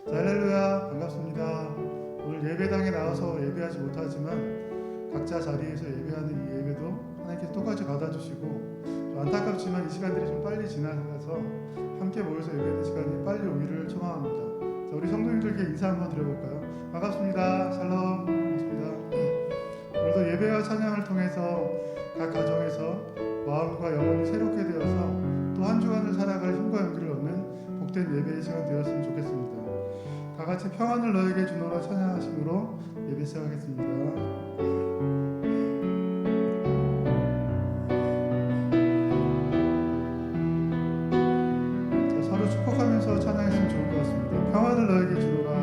자, 할렐루야, 반갑습니다. 오늘 예배당에 나와서 예배하지 못하지만 각자 자리에서 예배하는 이 예배도 하나님께서 똑같이 받아주시고, 좀 안타깝지만 이 시간들이 좀 빨리 지나가서 함께 모여서 예배하는 시간이 빨리 오기를 소망합니다. 자, 우리 성도님들께 인사 한번 드려볼까요? 반갑습니다. 샬롬. 반갑습니다. 오늘도 예배와 찬양을 통해서 각 가정에서 마음과 영혼이 새롭게 되어서 또 한 주간을 살아갈 힘과 용기를 얻는 복된 예배의 시간 되었으면 좋겠습니다. 다 같이 평안을 너에게 주노라 찬양하심으로 예배 시작하겠습니다. 자, 서로 축복하면서 찬양했으면 좋을 것 같습니다. 평안을 너에게 주노라.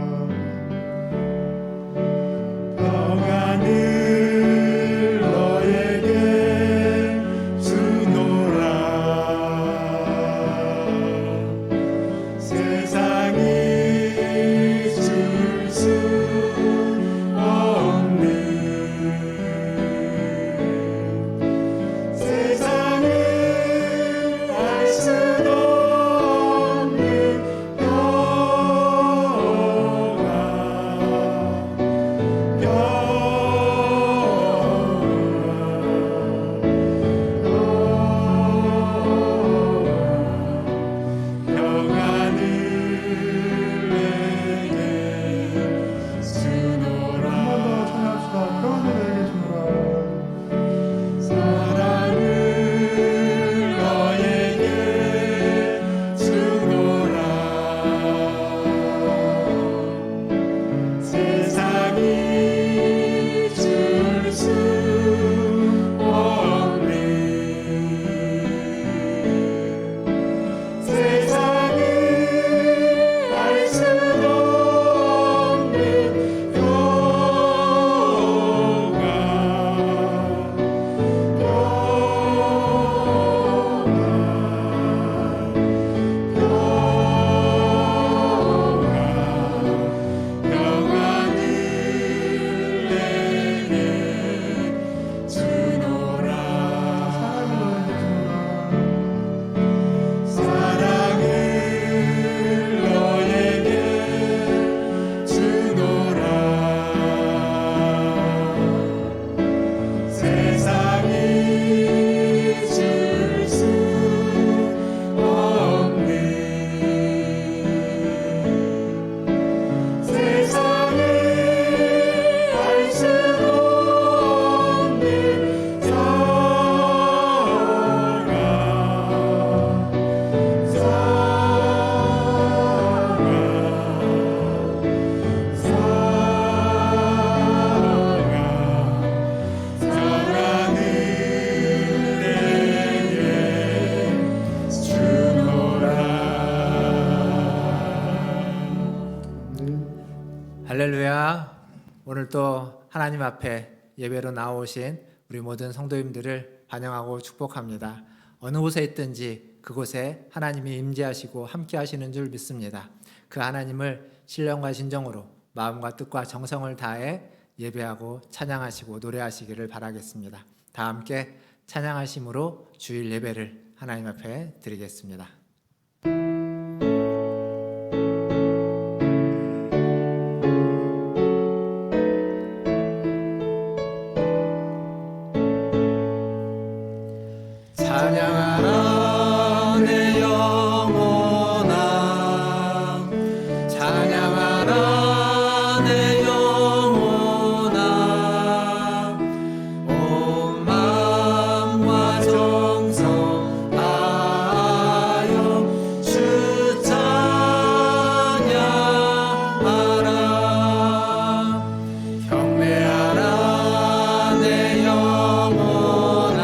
평안을 할렐루야. 오늘 또 하나님 앞에 예배로 나오신 우리 모든 성도님들을 환영하고 축복합니다. 어느 곳에 있든지 그곳에 하나님이 임재하시고 함께 하시는 줄 믿습니다. 그 하나님을 신령과 진정으로 마음과 뜻과 정성을 다해 예배하고 찬양하시고 노래하시기를 바라겠습니다. 다 함께 찬양하심으로 주일 예배를 하나님 앞에 드리겠습니다. 찬양하라 내 영혼아, 찬양하라 내 영혼아, 온 마음과 정성 다하여 주 찬양하라. 경배하라 내 영혼아,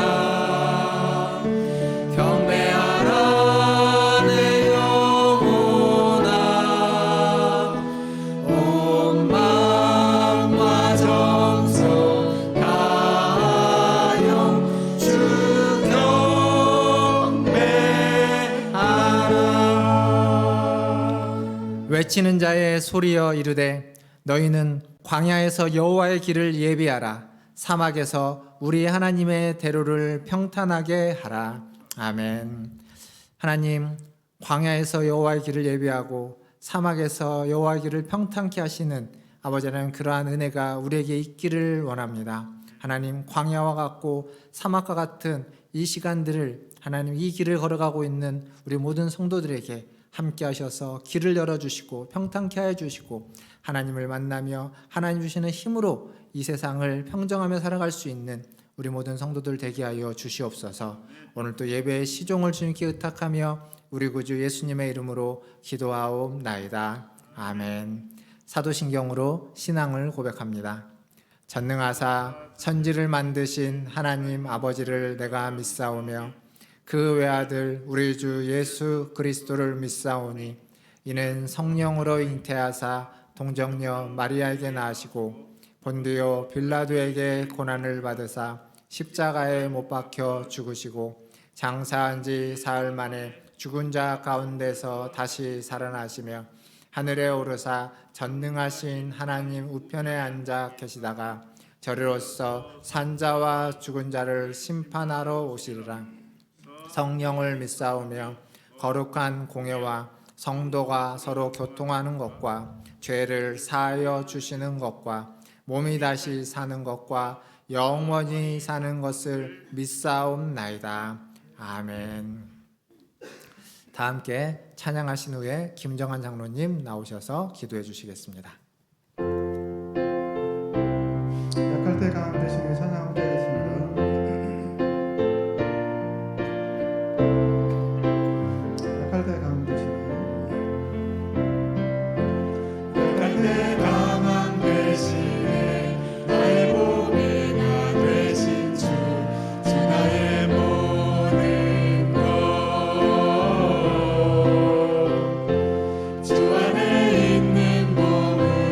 경배하라 내 영혼아, 온 마음과 정성 다하여 주 경배하라. 외치는 자의 소리여 이르되 너희는 광야에서 여호와의 길을 예비하라. 사막에서 우리 하나님의 대로를 평탄하게 하라. 아멘. 하나님, 광야에서 여호와의 길을 예비하고 사막에서 여호와의 길을 평탄케 하시는 아버지라는 그러한 은혜가 우리에게 있기를 원합니다. 하나님, 광야와 같고 사막과 같은 이 시간들을 하나님, 이 길을 걸어가고 있는 우리 모든 성도들에게 함께 하셔서 길을 열어주시고 평탄케 해주시고 하나님을 만나며 하나님 주시는 힘으로 이 세상을 평정하며 살아갈 수 있는 우리 모든 성도들 되게 하여 주시옵소서. 오늘 또 예배의 시종을 주님께 의탁하며 우리 구주 예수님의 이름으로 기도하옵나이다. 아멘. 사도신경으로 신앙을 고백합니다. 전능하사 천지를 만드신 하나님 아버지를 내가 믿사오며 그 외아들 우리 주 예수 그리스도를 믿사오니 이는 성령으로 잉태하사 동정녀 마리아에게 낳으시고 본디오 빌라도에게 고난을 받으사 십자가에 못 박혀 죽으시고 장사한 지 사흘 만에 죽은 자 가운데서 다시 살아나시며 하늘에 오르사 전능하신 하나님 우편에 앉아 계시다가 저리로서 산자와 죽은 자를 심판하러 오시리라. 성령을 믿사오며 거룩한 공예와 성도가 서로 교통하는 것과 죄를 사하여 주시는 것과 몸이 다시 사는 것과 영원히 사는 것을 믿사옵나이다. 아멘. 다 함께 찬양하신 후에 김정한 장로님 나오셔서 기도해 주시겠습니다. 약할 때 강함 대신에 찬양 함께 하겠습니다. 약할 때 강함 대신에 약할 때 강함 대신에 나의 보배가 되신 주 나의 모든 것 주 안에 있는 몸은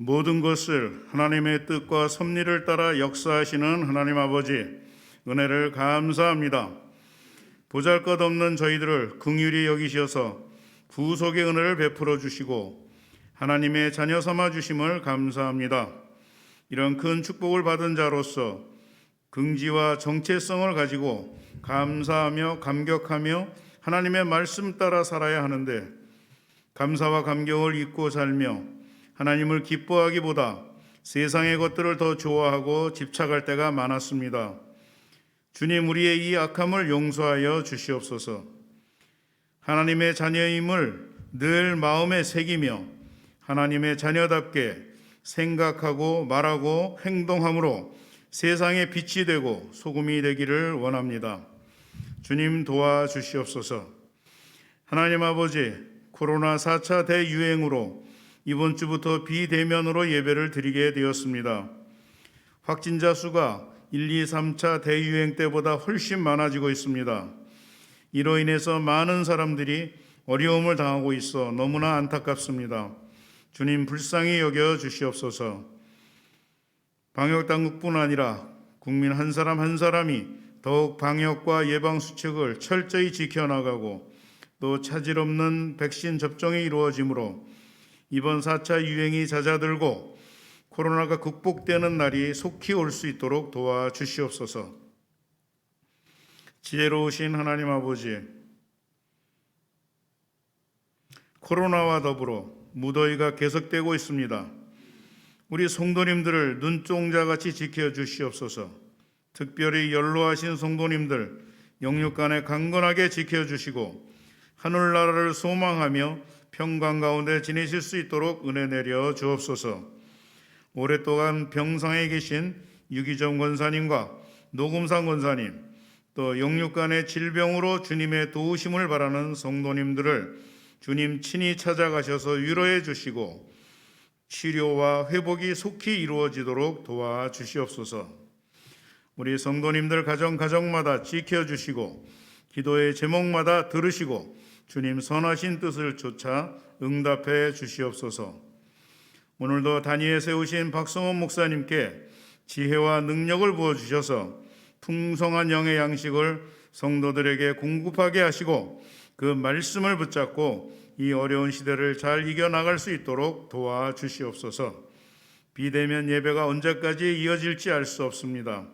모든 것을 하나님의 뜻과 섭리를 따라 역사하시는 하나님 아버지, 은혜를 감사합니다. 보잘것없는 저희들을 긍휼히 여기셔서 구속의 은혜를 베풀어 주시고 하나님의 자녀 삼아 주심을 감사합니다. 이런 큰 축복을 받은 자로서 긍지와 정체성을 가지고 감사하며 감격하며 하나님의 말씀 따라 살아야 하는데, 감사와 감격을 잊고 살며 하나님을 기뻐하기보다 세상의 것들을 더 좋아하고 집착할 때가 많았습니다. 주님, 우리의 이 악함을 용서하여 주시옵소서. 하나님의 자녀임을 늘 마음에 새기며 하나님의 자녀답게 생각하고 말하고 행동함으로 세상의 빛이 되고 소금이 되기를 원합니다. 주님, 도와주시옵소서. 하나님 아버지, 코로나 4차 대유행으로 이번 주부터 비대면으로 예배를 드리게 되었습니다. 확진자 수가 1, 2, 3차 대유행 때보다 훨씬 많아지고 있습니다. 이로 인해서 많은 사람들이 어려움을 당하고 있어 너무나 안타깝습니다. 주님, 불쌍히 여겨 주시옵소서. 방역당국뿐 아니라 국민 한 사람 한 사람이 더욱 방역과 예방수칙을 철저히 지켜나가고 또 차질 없는 백신 접종이 이루어지므로 이번 4차 유행이 잦아들고 코로나가 극복되는 날이 속히 올 수 있도록 도와주시옵소서. 지혜로우신 하나님 아버지, 코로나와 더불어 무더위가 계속되고 있습니다. 우리 성도님들을 눈동자같이 지켜주시옵소서. 특별히 연로하신 성도님들 영육간에 강건하게 지켜주시고 하늘나라를 소망하며 평강 가운데 지내실 수 있도록 은혜 내려 주옵소서. 오랫동안 병상에 계신 유기정 권사님과 노금상 권사님, 또 영육간의 질병으로 주님의 도우심을 바라는 성도님들을 주님 친히 찾아가셔서 위로해 주시고 치료와 회복이 속히 이루어지도록 도와주시옵소서. 우리 성도님들 가정마다 지켜주시고 기도의 제목마다 들으시고 주님 선하신 뜻을 쫓아 응답해 주시옵소서. 오늘도 단위에 세우신 박성원 목사님께 지혜와 능력을 부어주셔서 풍성한 영의 양식을 성도들에게 공급하게 하시고 그 말씀을 붙잡고 이 어려운 시대를 잘 이겨나갈 수 있도록 도와주시옵소서. 비대면 예배가 언제까지 이어질지 알 수 없습니다.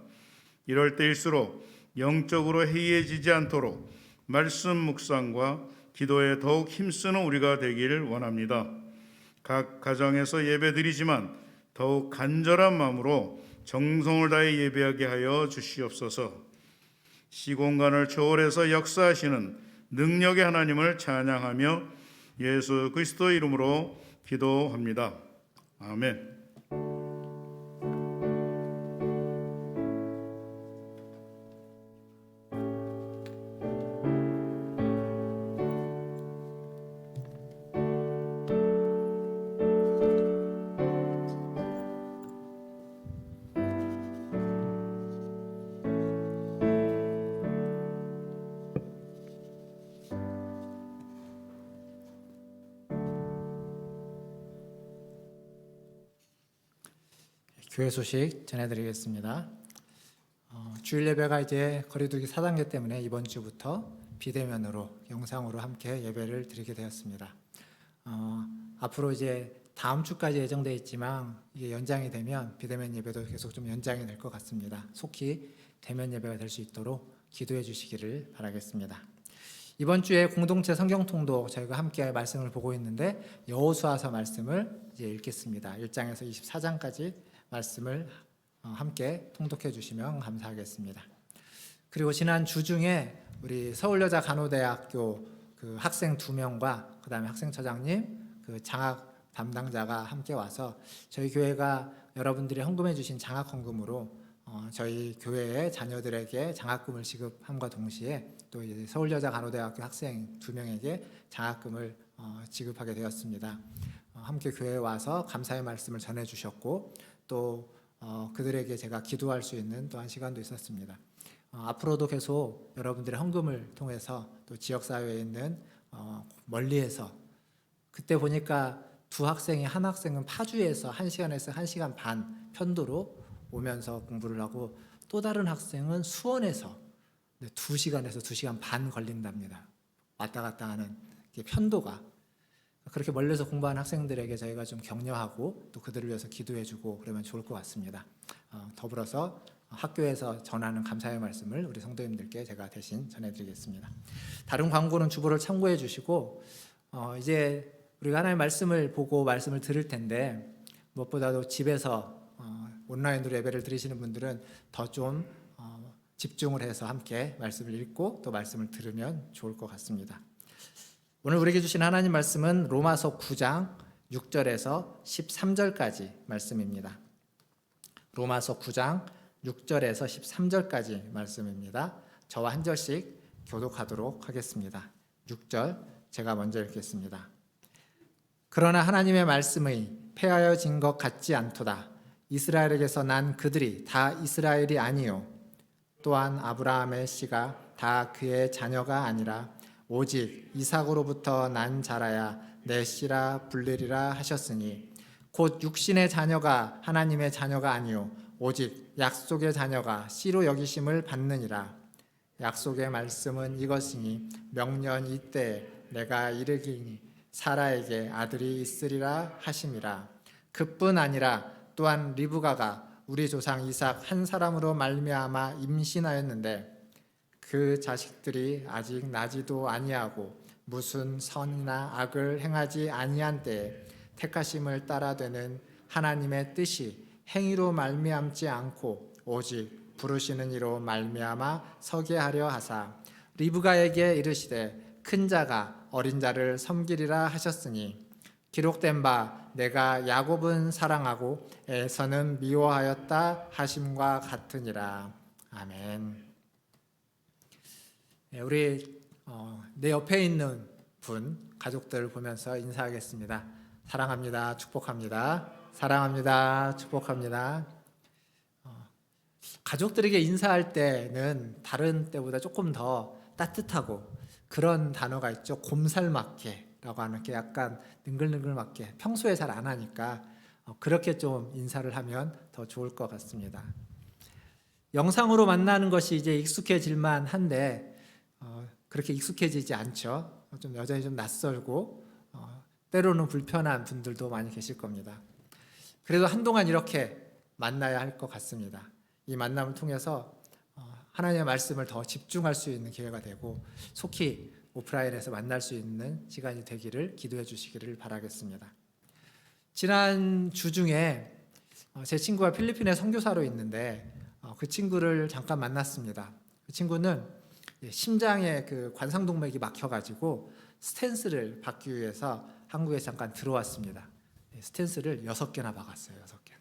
이럴 때일수록 영적으로 해이해지지 않도록 말씀 묵상과 기도에 더욱 힘쓰는 우리가 되길 원합니다. 각 가정에서 예배 드리지만 더욱 간절한 마음으로 정성을 다해 예배하게 하여 주시옵소서. 시공간을 초월해서 역사하시는 능력의 하나님을 찬양하며 예수 그리스도 이름으로 기도합니다. 아멘. 교회 소식 전해드리겠습니다. 주일 예배가 이제 거리두기 4단계 때문에 이번 주부터 비대면으로 영상으로 함께 예배를 드리게 되었습니다. 앞으로 이제 다음 주까지 예정되어 있지만 이게 연장이 되면 비대면 예배도 계속 좀 연장이 될 것 같습니다. 속히 대면 예배가 될 수 있도록 기도해 주시기를 바라겠습니다. 이번 주에 공동체 성경통독 저희가 함께 말씀을 보고 있는데 여호수아서 말씀을 이제 읽겠습니다. 1장에서 24장까지 말씀을 함께 통독해 주시면 감사하겠습니다. 그리고 지난 주 중에 우리 서울여자 간호대학교 그 학생 2명과 그다음에 학생처장님, 그 장학 담당자가 함께 와서 저희 교회가 여러분들이 헌금해 주신 장학 헌금으로 저희 교회의 자녀들에게 장학금을 지급함과 동시에 또 이제 서울여자 간호대학교 학생 2명에게 장학금을 지급하게 되었습니다. 함께 교회에 와서 감사의 말씀을 전해 주셨고 또 그들에게 제가 기도할 수 있는 또한 시간도 있었습니다. 앞으로도 계속 여러분들의 헌금을 통해서 또 지역사회에 있는 멀리에서 그때 보니까 두 학생이 한 학생은 파주에서 1시간에서 1시간 반 편도로 오면서 공부를 하고 또 다른 학생은 수원에서 2시간에서 2시간 반 걸린답니다. 왔다 갔다 하는 편도가. 그렇게 멀리서 공부하는 학생들에게 저희가 좀 격려하고 또 그들을 위해서 기도해주고 그러면 좋을 것 같습니다. 더불어서 학교에서 전하는 감사의 말씀을 우리 성도님들께 제가 대신 전해드리겠습니다. 다른 광고는 주보를 참고해 주시고 이제 우리가 하나님의 말씀을 보고 말씀을 들을 텐데 무엇보다도 집에서 온라인으로 예배를 드리시는 분들은 더 좀 집중을 해서 함께 말씀을 읽고 또 말씀을 들으면 좋을 것 같습니다. 오늘 우리에게 주신 하나님 말씀은 로마서 9장 6절에서 13절까지 말씀입니다. 로마서 9장 6절에서 13절까지 말씀입니다. 저와 한 절씩 교독하도록 하겠습니다. 6절 제가 먼저 읽겠습니다. 그러나 하나님의 말씀의 폐하여진 것 같지 않도다. 이스라엘에게서 난 그들이 다 이스라엘이 아니요 또한 아브라함의 씨가 다 그의 자녀가 아니라 오직 이삭으로부터 난 자라야 내 씨라 불리리라 하셨으니 곧 육신의 자녀가 하나님의 자녀가 아니요 오직 약속의 자녀가 씨로 여기심을 받느니라. 약속의 말씀은 이것이니 명년 이때에 내가 이르기니 사라에게 아들이 있으리라 하심이라. 그뿐 아니라 또한 리브가가 우리 조상 이삭 한 사람으로 말미암아 임신하였는데 그 자식들이 아직 나지도 아니하고 무슨 선이나 악을 행하지 아니한 때에 택하심을 따라 되는 하나님의 뜻이 행위로 말미암지 않고 오직 부르시는 이로 말미암아 서게 하려 하사 리브가에게 이르시되 큰 자가 어린 자를 섬기리라 하셨으니 기록된 바 내가 야곱은 사랑하고 에서는 미워하였다 하심과 같으니라. 아멘. 우리 내 옆에 있는 분 가족들 보면서 인사하겠습니다. 사랑합니다. 축복합니다. 사랑합니다. 축복합니다. 가족들에게 인사할 때는 다른 때보다 조금 더 따뜻하고 그런 단어가 있죠. 곰살맞게라고 하는 게 약간 능글능글맞게 평소에 잘 안 하니까 그렇게 좀 인사를 하면 더 좋을 것 같습니다. 영상으로 만나는 것이 이제 익숙해질만 한데 그렇게 익숙해지지 않죠. 좀 여전히 좀 낯설고 때로는 불편한 분들도 많이 계실 겁니다. 그래도 한동안 이렇게 만나야 할 것 같습니다. 이 만남을 통해서 하나님의 말씀을 더 집중할 수 있는 기회가 되고 속히 오프라인에서 만날 수 있는 시간이 되기를 기도해 주시기를 바라겠습니다. 지난 주 중에 제 친구가 필리핀에 선교사로 있는데 그 친구를 잠깐 만났습니다. 그 친구는 심장에 그 관상동맥이 막혀가지고 스탠스를 받기 위해서 한국에 잠깐 들어왔습니다. 스탠스를 6개나 박았어요. 6개나.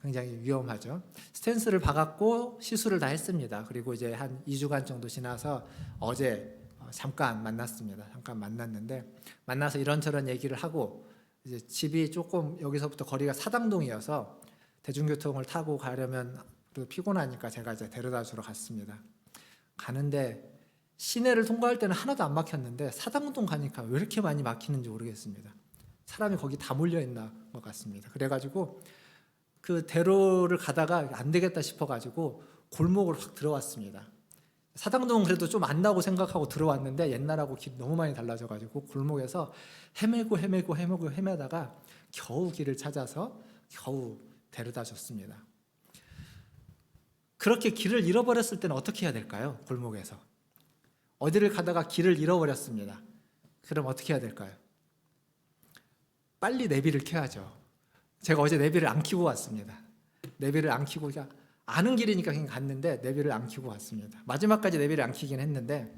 굉장히 위험하죠. 스탠스를 박았고 시술을 다 했습니다. 그리고 이제 한 2주간 정도 지나서 어제 잠깐 만났습니다. 잠깐 만났는데 만나서 이런저런 얘기를 하고 이제 집이 조금 여기서부터 거리가 사당동이어서 대중교통을 타고 가려면 피곤하니까 제가 이제 데려다 주러 갔습니다. 가는데 시내를 통과할 때는 하나도 안 막혔는데 사당동 가니까 왜 이렇게 많이 막히는지 모르겠습니다. 사람이 거기 다 몰려 있는 것 같습니다. 그래가지고 그 대로를 가다가 안 되겠다 싶어가지고 골목을 확 들어왔습니다. 사당동은 그래도 좀 안다고 생각하고 들어왔는데 옛날하고 길 너무 많이 달라져가지고 골목에서 헤매다가 겨우 길을 찾아서 겨우 데려다 줬습니다. 그렇게 길을 잃어버렸을 때는 어떻게 해야 될까요? 골목에서 어디를 가다가 길을 잃어버렸습니다. 그럼 어떻게 해야 될까요? 빨리 내비를 켜야죠. 제가 어제 내비를 안 켜고 왔습니다. 내비를 안 켜고 그냥 아는 길이니까 그냥 갔는데 내비를 안 켜고 왔습니다. 마지막까지 내비를 안 켜긴 했는데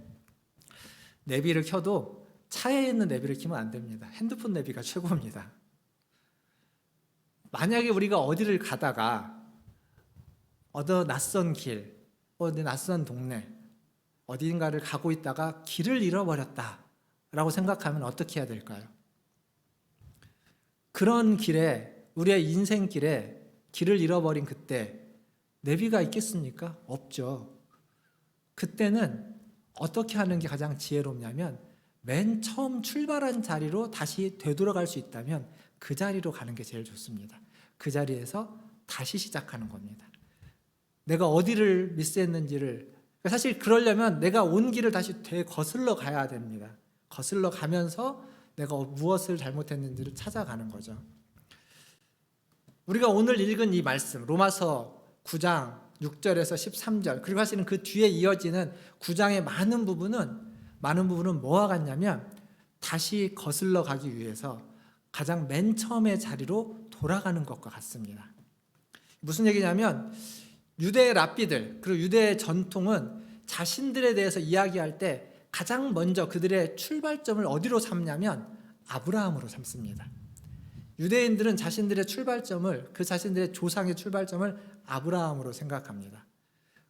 내비를 켜도 차에 있는 내비를 켜면 안 됩니다. 핸드폰 내비가 최고입니다. 만약에 우리가 어디를 가다가 어느 낯선 길, 어느 낯선 동네, 어딘가를 가고 있다가 길을 잃어버렸다라고 생각하면 어떻게 해야 될까요? 그런 길에 우리의 인생길에 길을 잃어버린 그때 내비가 있겠습니까? 없죠. 그때는 어떻게 하는 게 가장 지혜롭냐면 맨 처음 출발한 자리로 다시 되돌아갈 수 있다면 그 자리로 가는 게 제일 좋습니다. 그 자리에서 다시 시작하는 겁니다. 내가 어디를 미스했는지를, 사실 그러려면 내가 온 길을 다시 되거슬러 가야 됩니다. 거슬러 가면서 내가 무엇을 잘못했는지를 찾아가는 거죠. 우리가 오늘 읽은 이 말씀, 로마서 9장 6절에서 13절, 그리고 사실은 그 뒤에 이어지는 9장의 많은 부분은 뭐와 같냐면 다시 거슬러 가기 위해서 가장 맨 처음의 자리로 돌아가는 것과 같습니다. 무슨 얘기냐면 유대 랍비들, 그리고 유대의 전통은 자신들에 대해서 이야기할 때 가장 먼저 그들의 출발점을 어디로 삼냐면 아브라함으로 삼습니다. 유대인들은 자신들의 출발점을, 그 자신들의 조상의 출발점을 아브라함으로 생각합니다.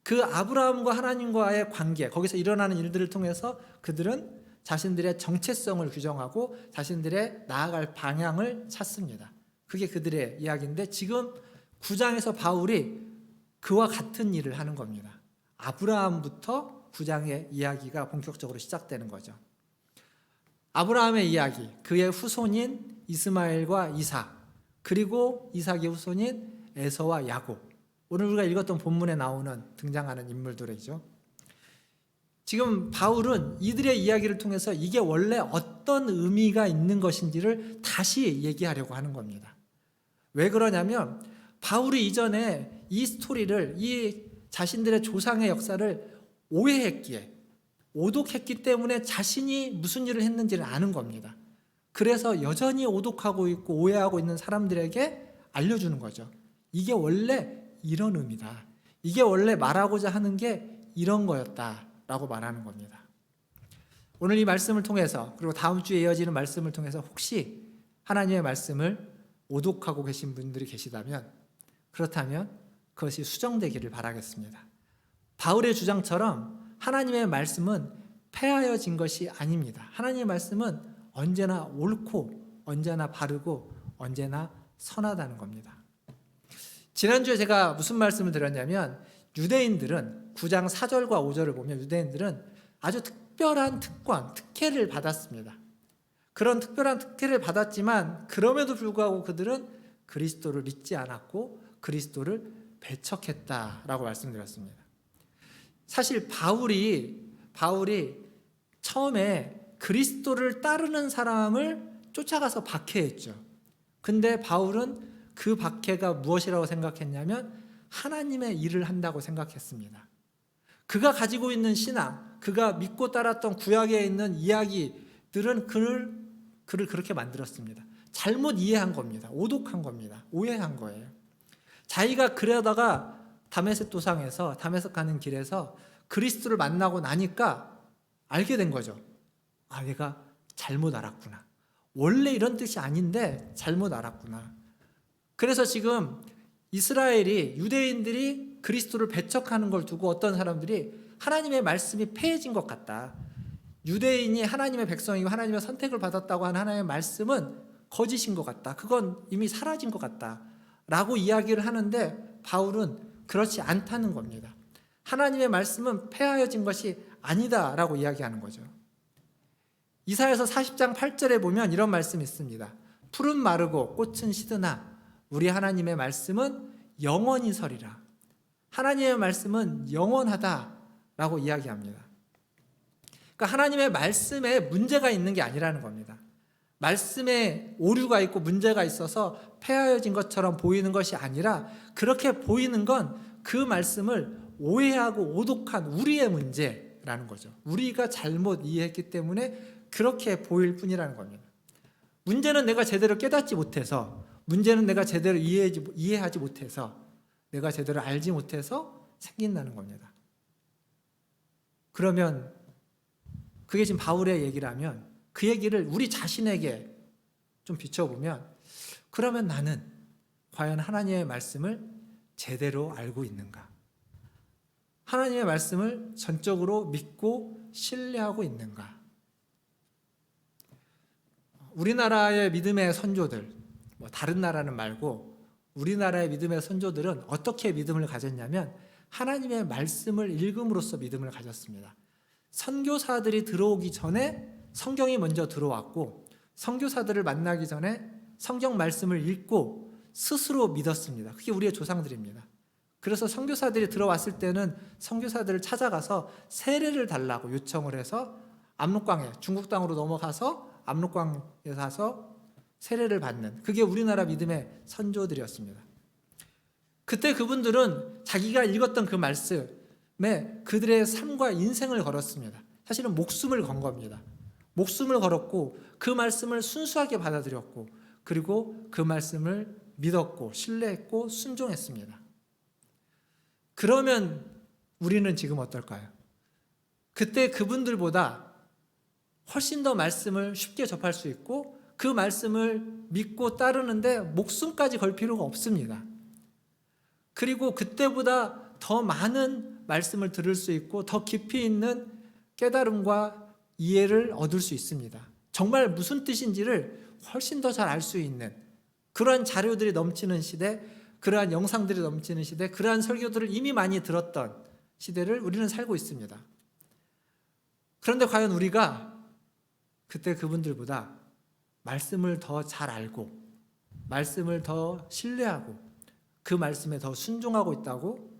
그 아브라함과 하나님과의 관계, 거기서 일어나는 일들을 통해서 그들은 자신들의 정체성을 규정하고 자신들의 나아갈 방향을 찾습니다. 그게 그들의 이야기인데 지금 9장에서 바울이 그와 같은 일을 하는 겁니다. 아브라함부터 9장의 이야기가 본격적으로 시작되는 거죠. 아브라함의 이야기, 그의 후손인 이스마엘과 이삭, 그리고 이삭의 후손인 에서와 야곱, 오늘 우리가 읽었던 본문에 나오는 등장하는 인물들이죠. 지금 바울은 이들의 이야기를 통해서 이게 원래 어떤 의미가 있는 것인지를 다시 얘기하려고 하는 겁니다. 왜 그러냐면 바울이 이전에 이 스토리를, 이 자신들의 조상의 역사를 오해했기에, 오독했기 때문에 자신이 무슨 일을 했는지를 아는 겁니다. 그래서 여전히 오독하고 있고 오해하고 있는 사람들에게 알려주는 거죠. 이게 원래 이런 의미다. 이게 원래 말하고자 하는 게 이런 거였다라고 말하는 겁니다. 오늘 이 말씀을 통해서, 그리고 다음 주에 이어지는 말씀을 통해서 혹시 하나님의 말씀을 오독하고 계신 분들이 계시다면, 그렇다면 그것이 수정되기를 바라겠습니다. 바울의 주장처럼 하나님의 말씀은 폐하여진 것이 아닙니다. 하나님의 말씀은 언제나 옳고 언제나 바르고 언제나 선하다는 겁니다. 지난주에 제가 무슨 말씀을 드렸냐면 유대인들은 9장 4절과 5절을 보면 유대인들은 아주 특별한 특혜를 받았습니다. 그런 특별한 특혜를 받았지만 그럼에도 불구하고 그들은 그리스도를 믿지 않았고 그리스도를 배척했다라고 말씀드렸습니다. 사실 바울이 처음에 그리스도를 따르는 사람을 쫓아가서 박해했죠. 근데 바울은 그 박해가 무엇이라고 생각했냐면 하나님의 일을 한다고 생각했습니다. 그가 가지고 있는 신앙, 그가 믿고 따랐던 구약에 있는 이야기들은 그를 그렇게 만들었습니다. 잘못 이해한 겁니다. 오독한 겁니다. 오해한 거예요. 자기가 그러다가 다메섹 도상에서, 다메섹 가는 길에서 그리스도를 만나고 나니까 알게 된 거죠. 아, 내가 잘못 알았구나. 원래 이런 뜻이 아닌데 잘못 알았구나. 그래서 지금 이스라엘이, 유대인들이 그리스도를 배척하는 걸 두고 어떤 사람들이 하나님의 말씀이 폐해진 것 같다. 유대인이 하나님의 백성이고 하나님의 선택을 받았다고 하는 하나님의 말씀은 거짓인 것 같다. 그건 이미 사라진 것 같다. 라고 이야기를 하는데 바울은 그렇지 않다는 겁니다. 하나님의 말씀은 폐하여진 것이 아니다 라고 이야기하는 거죠. 이사야서 40장 8절에 보면 이런 말씀이 있습니다. 풀은 마르고 꽃은 시드나 우리 하나님의 말씀은 영원히 서리라. 하나님의 말씀은 영원하다라고 이야기합니다. 그러니까 하나님의 말씀에 문제가 있는 게 아니라는 겁니다. 말씀에 오류가 있고 문제가 있어서 폐하여진 것처럼 보이는 것이 아니라 그렇게 보이는 건 그 말씀을 오해하고 오독한 우리의 문제라는 거죠. 우리가 잘못 이해했기 때문에 그렇게 보일 뿐이라는 겁니다. 문제는 내가 제대로 깨닫지 못해서, 문제는 내가 제대로 이해하지 못해서, 내가 제대로 알지 못해서 생긴다는 겁니다. 그러면 그게 지금 바울의 얘기라면 그 얘기를 우리 자신에게 좀 비춰보면, 그러면 나는 과연 하나님의 말씀을 제대로 알고 있는가? 하나님의 말씀을 전적으로 믿고 신뢰하고 있는가? 우리나라의 믿음의 선조들, 다른 나라는 말고 우리나라의 믿음의 선조들은 어떻게 믿음을 가졌냐면 하나님의 말씀을 읽음으로써 믿음을 가졌습니다. 선교사들이 들어오기 전에 성경이 먼저 들어왔고 선교사들을 만나기 전에 성경 말씀을 읽고 스스로 믿었습니다. 그게 우리의 조상들입니다. 그래서 선교사들이 들어왔을 때는 선교사들을 찾아가서 세례를 달라고 요청을 해서 압록강에 중국 땅으로 넘어가서 압록강에 가서 세례를 받는, 그게 우리나라 믿음의 선조들이었습니다. 그때 그분들은 자기가 읽었던 그 말씀에 그들의 삶과 인생을 걸었습니다. 사실은 목숨을 건 겁니다. 목숨을 걸었고 그 말씀을 순수하게 받아들였고 그리고 그 말씀을 믿었고 신뢰했고 순종했습니다. 그러면 우리는 지금 어떨까요? 그때 그분들보다 훨씬 더 말씀을 쉽게 접할 수 있고 그 말씀을 믿고 따르는데 목숨까지 걸 필요가 없습니다. 그리고 그때보다 더 많은 말씀을 들을 수 있고 더 깊이 있는 깨달음과 이해를 얻을 수 있습니다. 정말 무슨 뜻인지를 훨씬 더 잘 알 수 있는 그러한 자료들이 넘치는 시대, 그러한 영상들이 넘치는 시대, 그러한 설교들을 이미 많이 들었던 시대를 우리는 살고 있습니다. 그런데 과연 우리가 그때 그분들보다 말씀을 더 잘 알고 말씀을 더 신뢰하고 그 말씀에 더 순종하고 있다고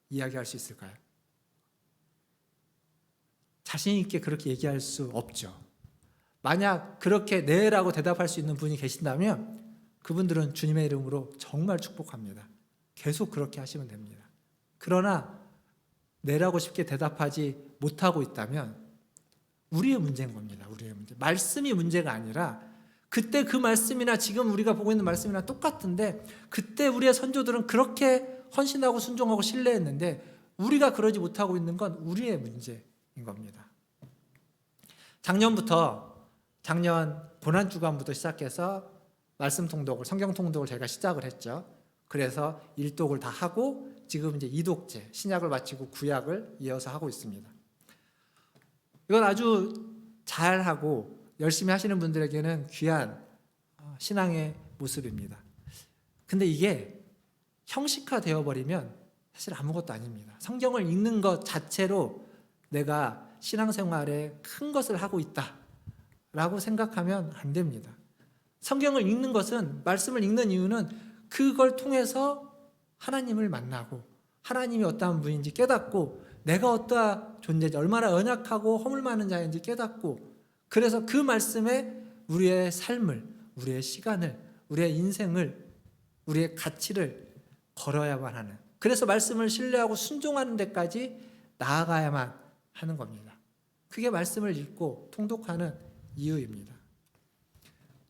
이야기할 수 있을까요? 자신 있게 그렇게 얘기할 수 없죠. 만약 그렇게 네라고 대답할 수 있는 분이 계신다면 그분들은 주님의 이름으로 정말 축복합니다. 계속 그렇게 하시면 됩니다. 그러나 네라고 쉽게 대답하지 못하고 있다면 우리의 문제인 겁니다. 우리의 문제. 말씀이 문제가 아니라 그때 그 말씀이나 지금 우리가 보고 있는 말씀이나 똑같은데 그때 우리의 선조들은 그렇게 헌신하고 순종하고 신뢰했는데 우리가 그러지 못하고 있는 건 우리의 문제인 겁니다. 작년 고난주간부터 시작해서 말씀 통독을, 성경 통독을 저희가 시작을 했죠. 그래서 1독을 다 하고 지금 이제 2독째, 신약을 마치고 구약을 이어서 하고 있습니다. 이건 아주 잘하고 열심히 하시는 분들에게는 귀한 신앙의 모습입니다. 근데 이게 형식화 되어버리면 사실 아무것도 아닙니다. 성경을 읽는 것 자체로 내가 신앙생활에 큰 것을 하고 있다라고 생각하면 안 됩니다. 성경을 읽는 것은, 말씀을 읽는 이유는 그걸 통해서 하나님을 만나고 하나님이 어떠한 분인지 깨닫고 내가 어떠한 존재인지, 얼마나 연약하고 허물 많은 자인지 깨닫고, 그래서 그 말씀에 우리의 삶을, 우리의 시간을, 우리의 인생을, 우리의 가치를 걸어야만 하는, 그래서 말씀을 신뢰하고 순종하는 데까지 나아가야만 하는 겁니다. 그게 말씀을 읽고 통독하는 이유입니다.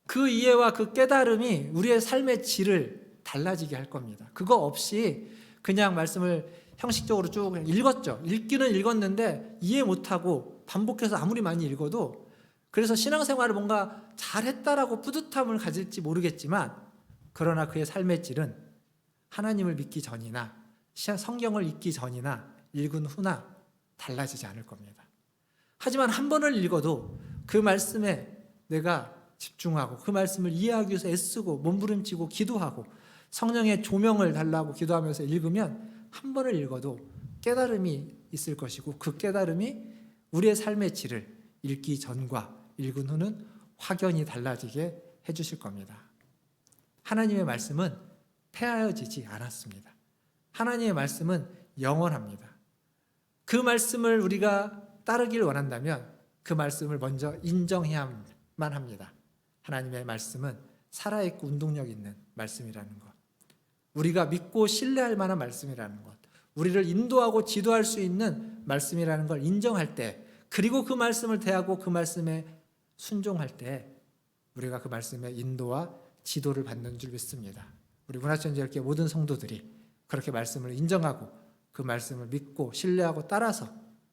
그 이해와 그 깨달음이 우리의 삶의 질을 달라지게 할 겁니다. 그거 없이 그냥 말씀을 형식적으로 쭉 읽었죠. 읽기는 읽었는데 이해 못하고 반복해서 아무리 많이 읽어도, 그래서 신앙생활을 뭔가 잘했다라고 뿌듯함을 가질지 모르겠지만, 그러나 그의 삶의 질은 하나님을 믿기 전이나 성경을 읽기 전이나 읽은 후나 달라지지 않을 겁니다. 하지만 한 번을 읽어도 그 말씀에 내가 집중하고 그 말씀을 이해하기 위해서 애쓰고 몸부림치고 기도하고 성령의 조명을 달라고 기도하면서 읽으면 한 번을 읽어도 깨달음이 있을 것이고, 그 깨달음이 우리의 삶의 질을 읽기 전과 읽은 후는 확연히 달라지게 해주실 겁니다. 하나님의 말씀은 폐하여지지 않았습니다. 하나님의 말씀은 영원합니다. 그 말씀을 우리가 따르기를 원한다면 그 말씀을 먼저 인정해야만 합니다. 하나님의 말씀은 살아있고 운동력 있는 말씀이라는 것, 우리가 믿고 신뢰할 만한 말씀이라는 것, 우리를 인도하고 지도할 수 있는 말씀이라는 걸 인정할 때, 그리고 그 말씀을 대하고 그 말씀에 순종할 때 우리가 그 말씀의 인도와 지도를 받는 줄 믿습니다. 우리 문화천지교회 모든 성도들이 그렇게 말씀을 인정하고 그 말씀을 믿고 신뢰하고 따라서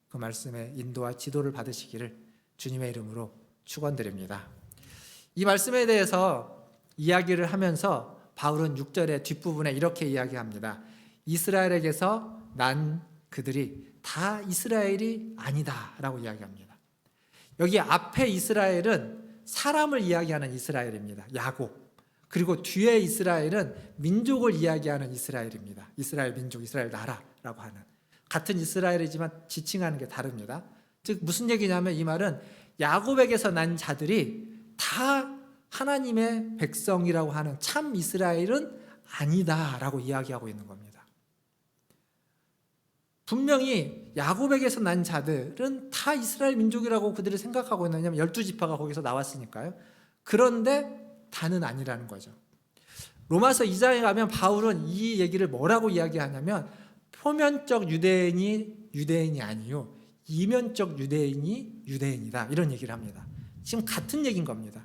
그 말씀의 인도와 지도를 받으시기를 주님의 이름으로 축원드립니다. 이 말씀에 대해서 이야기를 하면서 바울은 6절의 뒷부분에 이렇게 이야기합니다. 이스라엘에게서 난 그들이 다 이스라엘이 아니다 라고 이야기합니다. 여기 앞에 이스라엘은 사람을 이야기하는 이스라엘입니다. 야곱. 그리고 뒤에 이스라엘은 민족을 이야기하는 이스라엘입니다. 이스라엘 민족, 이스라엘 나라라고 하는, 같은 이스라엘이지만 지칭하는 게 다릅니다. 즉 무슨 얘기냐면, 이 말은 야곱에게서 난 자들이 다 하나님의 백성이라고 하는 참 이스라엘은 아니다라고 이야기하고 있는 겁니다. 분명히 야곱에게서 난 자들은 다 이스라엘 민족이라고 그들이 생각하고 있는, 왜냐하면 12지파가 거기서 나왔으니까요. 그런데 다는 아니라는 거죠. 로마서 2장에 가면 바울은 이 얘기를 뭐라고 이야기하냐면 표면적 유대인이 유대인이 아니요 이면적 유대인이 유대인이다, 이런 얘기를 합니다. 지금 같은 얘기인 겁니다.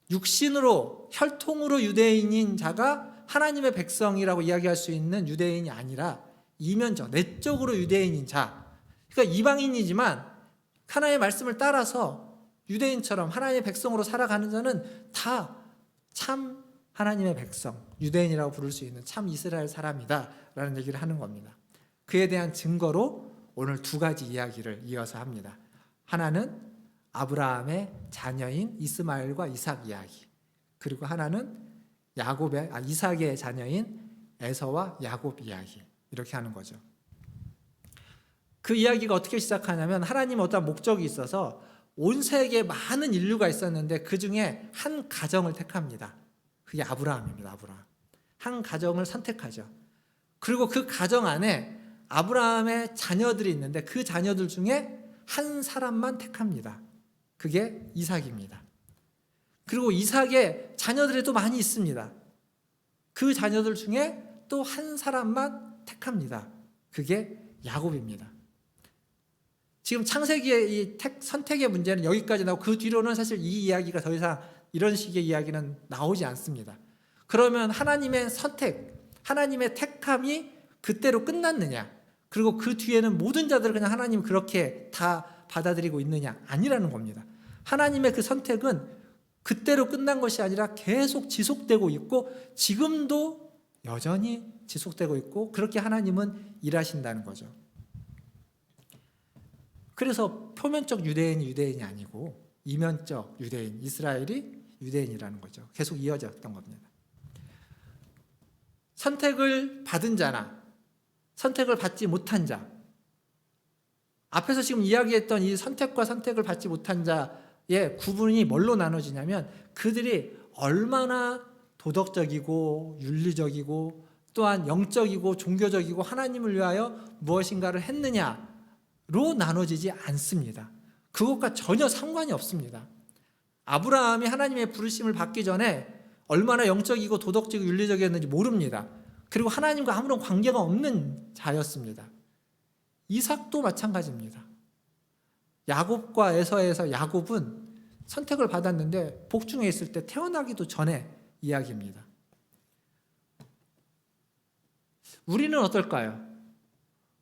육신으로 혈통으로 유대인인 자가 하나님의 백성이라고 이야기할 수 있는 유대인이 아니라 이면적 내적으로 유대인인 자, 그러니까 이방인이지만 하나님의 말씀을 따라서 유대인처럼 하나님의 백성으로 살아가는 자는 다 참 하나님의 백성, 유대인이라고 부를 수 있는 참 이스라엘 사람이다 라는 얘기를 하는 겁니다. 그에 대한 증거로 오늘 두 가지 이야기를 이어서 합니다. 하나는 아브라함의 자녀인 이스마엘과 이삭 이야기, 그리고 하나는 이삭의 자녀인 에서와 야곱 이야기, 이렇게 하는 거죠. 그 이야기가 어떻게 시작하냐면 하나님의 어떤 목적이 있어서 온 세계에 많은 인류가 있었는데 그 중에 한 가정을 택합니다. 그게 아브라함입니다. 아브라함. 한 가정을 선택하죠. 그리고 그 가정 안에 아브라함의 자녀들이 있는데 그 자녀들 중에 한 사람만 택합니다. 그게 이삭입니다. 그리고 이삭의 자녀들이 또 많이 있습니다. 그 자녀들 중에 또 한 사람만 택합니다. 그게 야곱입니다. 지금 창세기의 이 선택의 문제는 여기까지 나오고 그 뒤로는 사실 이 이야기가 더 이상 이런 식의 이야기는 나오지 않습니다. 그러면 하나님의 선택, 하나님의 택함이 그때로 끝났느냐? 그리고 그 뒤에는 모든 자들을 그냥 하나님이 그렇게 다 받아들이고 있느냐? 아니라는 겁니다. 하나님의 그 선택은 그때로 끝난 것이 아니라 계속 지속되고 있고 지금도 여전히 지속되고 있고 그렇게 하나님은 일하신다는 거죠. 그래서 표면적 유대인이 유대인이 아니고 이면적 유대인, 이스라엘이 유대인이라는 거죠. 계속 이어졌던 겁니다. 선택을 받은 자나 선택을 받지 못한 자, 앞에서 지금 이야기했던 이 선택과 선택을 받지 못한 자의 구분이 뭘로 나눠지냐면 그들이 얼마나 도덕적이고 윤리적이고 또한 영적이고 종교적이고 하나님을 위하여 무엇인가를 했느냐로 나눠지지 않습니다. 그것과 전혀 상관이 없습니다. 아브라함이 하나님의 부르심을 받기 전에 얼마나 영적이고 도덕적이고 윤리적이었는지 모릅니다. 그리고 하나님과 아무런 관계가 없는 자였습니다. 이삭도 마찬가지입니다. 야곱과 에서에서 야곱은 선택을 받았는데 복중에 있을 때 태어나기도 전에 이야기입니다. 우리는 어떨까요?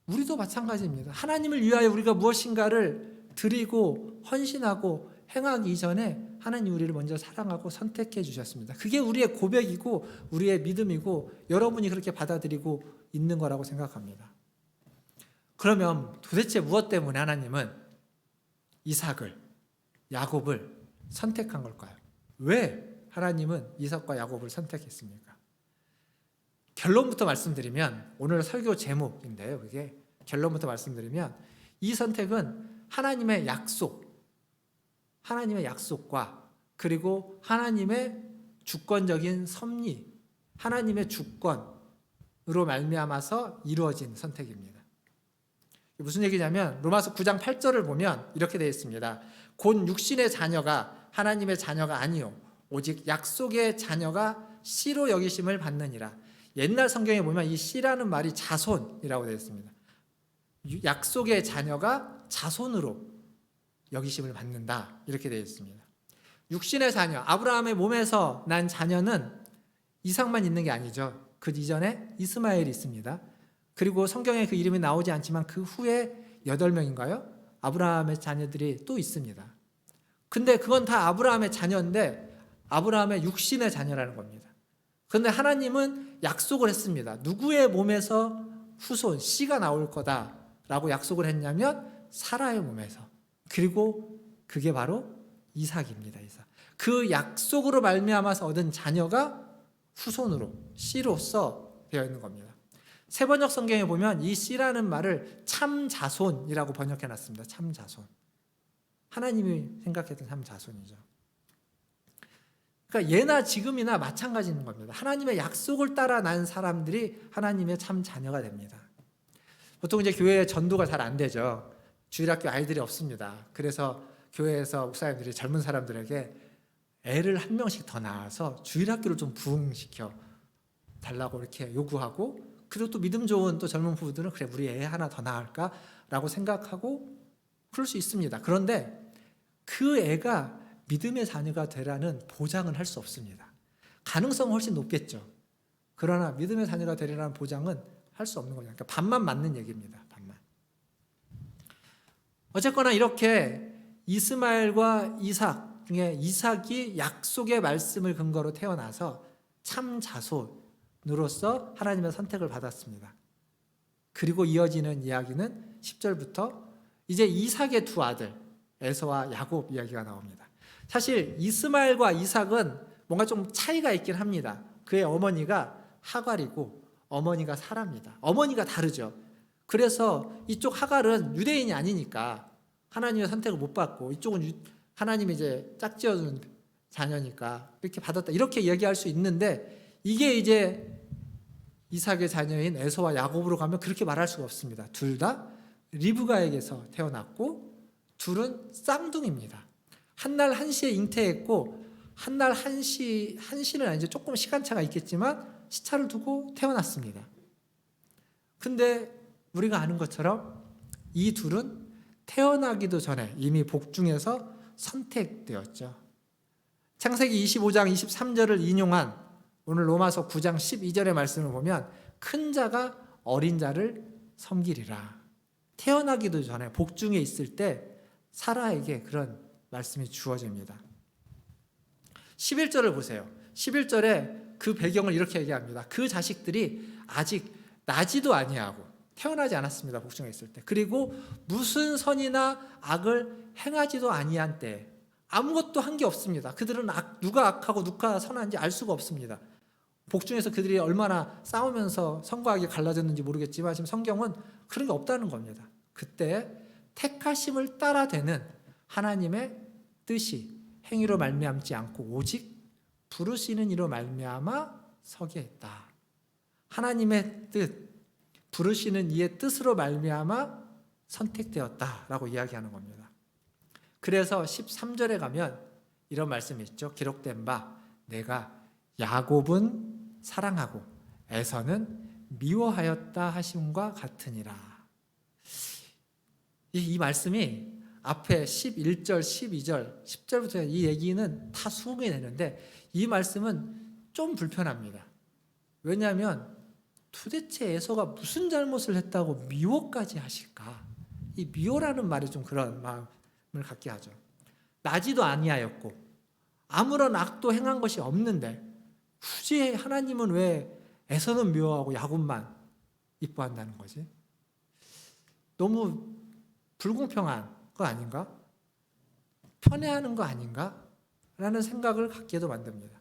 우리도 마찬가지입니다. 하나님을 위하여 우리가 무엇인가를 드리고 헌신하고 행하기 이전에 하나님 우리를 먼저 사랑하고 선택해 주셨습니다. 그게 우리의 고백이고 우리의 믿음이고 여러분이 그렇게 받아들이고 있는 거라고 생각합니다. 그러면 도대체 무엇 때문에 하나님은 이삭을, 야곱을 선택한 걸까요? 왜 하나님은 이삭과 야곱을 선택했습니까? 결론부터 말씀드리면, 오늘 설교 제목인데요. 그게 결론부터 말씀드리면 이 선택은 하나님의 약속과 그리고 하나님의 주권적인 섭리, 하나님의 주권으로 말미암아서 이루어진 선택입니다. 무슨 얘기냐면 로마서 9장 8절을 보면 이렇게 되어 있습니다. 곧 육신의 자녀가 하나님의 자녀가 아니요 오직 약속의 자녀가 씨로 여기심을 받느니라. 옛날 성경에 보면 이 씨라는 말이 자손이라고 되어 있습니다. 약속의 자녀가 자손으로 여기심을 받는다, 이렇게 되어 있습니다. 육신의 자녀, 아브라함의 몸에서 난 자녀는 이삭만 있는 게 아니죠. 그 이전에 이스마엘이 있습니다. 그리고 성경에 그 이름이 나오지 않지만 그 후에 8명인가요? 아브라함의 자녀들이 또 있습니다. 근데 그건 다 아브라함의 자녀인데 아브라함의 육신의 자녀라는 겁니다. 그런데 하나님은 약속을 했습니다. 누구의 몸에서 후손, 씨가 나올 거다라고 약속을 했냐면 사라의 몸에서. 그리고 그게 바로 이삭입니다. 이삭. 그 약속으로 말미암아서 얻은 자녀가 후손으로, 씨로서 되어 있는 겁니다. 세번역 성경에 보면 이 씨라는 말을 참자손이라고 번역해 놨습니다. 참자손. 하나님이 생각했던 참 자손이죠. 그러니까 예나 지금이나 마찬가지인 겁니다. 하나님의 약속을 따라 난 사람들이 하나님의 참 자녀가 됩니다. 보통 이제 교회에 전도가 잘 안 되죠. 주일학교 아이들이 없습니다. 그래서 교회에서 목사님들이 젊은 사람들에게 애를 한 명씩 더 낳아서 주일학교를 좀 부흥시켜 달라고 이렇게 요구하고, 그리고 또 믿음 좋은 또 젊은 부부들은 그래 우리 애 하나 더 낳을까라고 생각하고 그럴 수 있습니다. 그런데 그 애가 믿음의 자녀가 되라는 보장은 할 수 없습니다. 가능성은 훨씬 높겠죠. 그러나 믿음의 자녀가 되리라는 보장은 할 수 없는 겁니다. 그러니까 반만 맞는 얘기입니다. 반만. 어쨌거나 이렇게 이스마엘과 이삭 중에 이삭이 약속의 말씀을 근거로 태어나서 참 자손으로서 하나님의 선택을 받았습니다. 그리고 이어지는 이야기는 10절부터 이제 이삭의 두 아들 에서와 야곱 이야기가 나옵니다. 사실 이스마엘과 이삭은 뭔가 좀 차이가 있긴 합니다. 그의 어머니가 하갈이고 어머니가 사라입니다. 어머니가 다르죠. 그래서 이쪽 하갈은 유대인이 아니니까 하나님의 선택을 못 받고, 이쪽은 하나님이 이제 짝지어준 자녀니까 이렇게 받았다, 이렇게 이야기할 수 있는데, 이게 이제 이삭의 자녀인 에서와 야곱으로 가면 그렇게 말할 수가 없습니다. 둘 다 리브가에게서 태어났고 둘은 쌍둥이입니다. 한날 한시에 잉태했고 한날 한시는 아니죠. 조금 시간차가 있겠지만 시차를 두고 태어났습니다. 근데 우리가 아는 것처럼 이 둘은 태어나기도 전에 이미 복중에서 선택되었죠. 창세기 25장 23절을 인용한 오늘 로마서 9장 12절의 말씀을 보면 큰 자가 어린 자를 섬기리라. 태어나기도 전에 복중에 있을 때 사라에게 그런 말씀이 주어집니다. 11절을 보세요. 11절에 그 배경을 이렇게 얘기합니다. 그 자식들이 아직 나지도 아니하고 태어나지 않았습니다. 복중에 있을 때. 그리고 무슨 선이나 악을 행하지도 아니한 때, 아무것도 한 게 없습니다. 그들은 누가 악하고 누가 선한지 알 수가 없습니다. 복중에서 그들이 얼마나 싸우면서 선과 악이 갈라졌는지 모르겠지만 지금 성경은 그런 게 없다는 겁니다. 그때 택하심을 따라되는 하나님의 뜻이 행위로 말미암지 않고 오직 부르시는 이로 말미암아 서게 했다. 하나님의 뜻, 부르시는 이의 뜻으로 말미암아 선택되었다라고 이야기하는 겁니다. 그래서 13절에 가면 이런 말씀이 있죠. 기록된 바 내가 야곱은 사랑하고 에서는 미워하였다 하심과 같으니라. 이 말씀이 앞에 11절, 12절, 10절부터 이 얘기는 다 수긍이 되는데 이 말씀은 좀 불편합니다. 왜냐하면 도대체 에서가 무슨 잘못을 했다고 미워까지 하실까? 이 미워라는 말이 좀 그런 마음을 갖게 하죠. 나지도 아니하였고 아무런 악도 행한 것이 없는데 굳이 하나님은 왜 에서는 미워하고 야곱만 이뻐한다는 거지? 너무 불공평한 거 아닌가? 편애하는 거 아닌가? 라는 생각을 갖게도 만듭니다.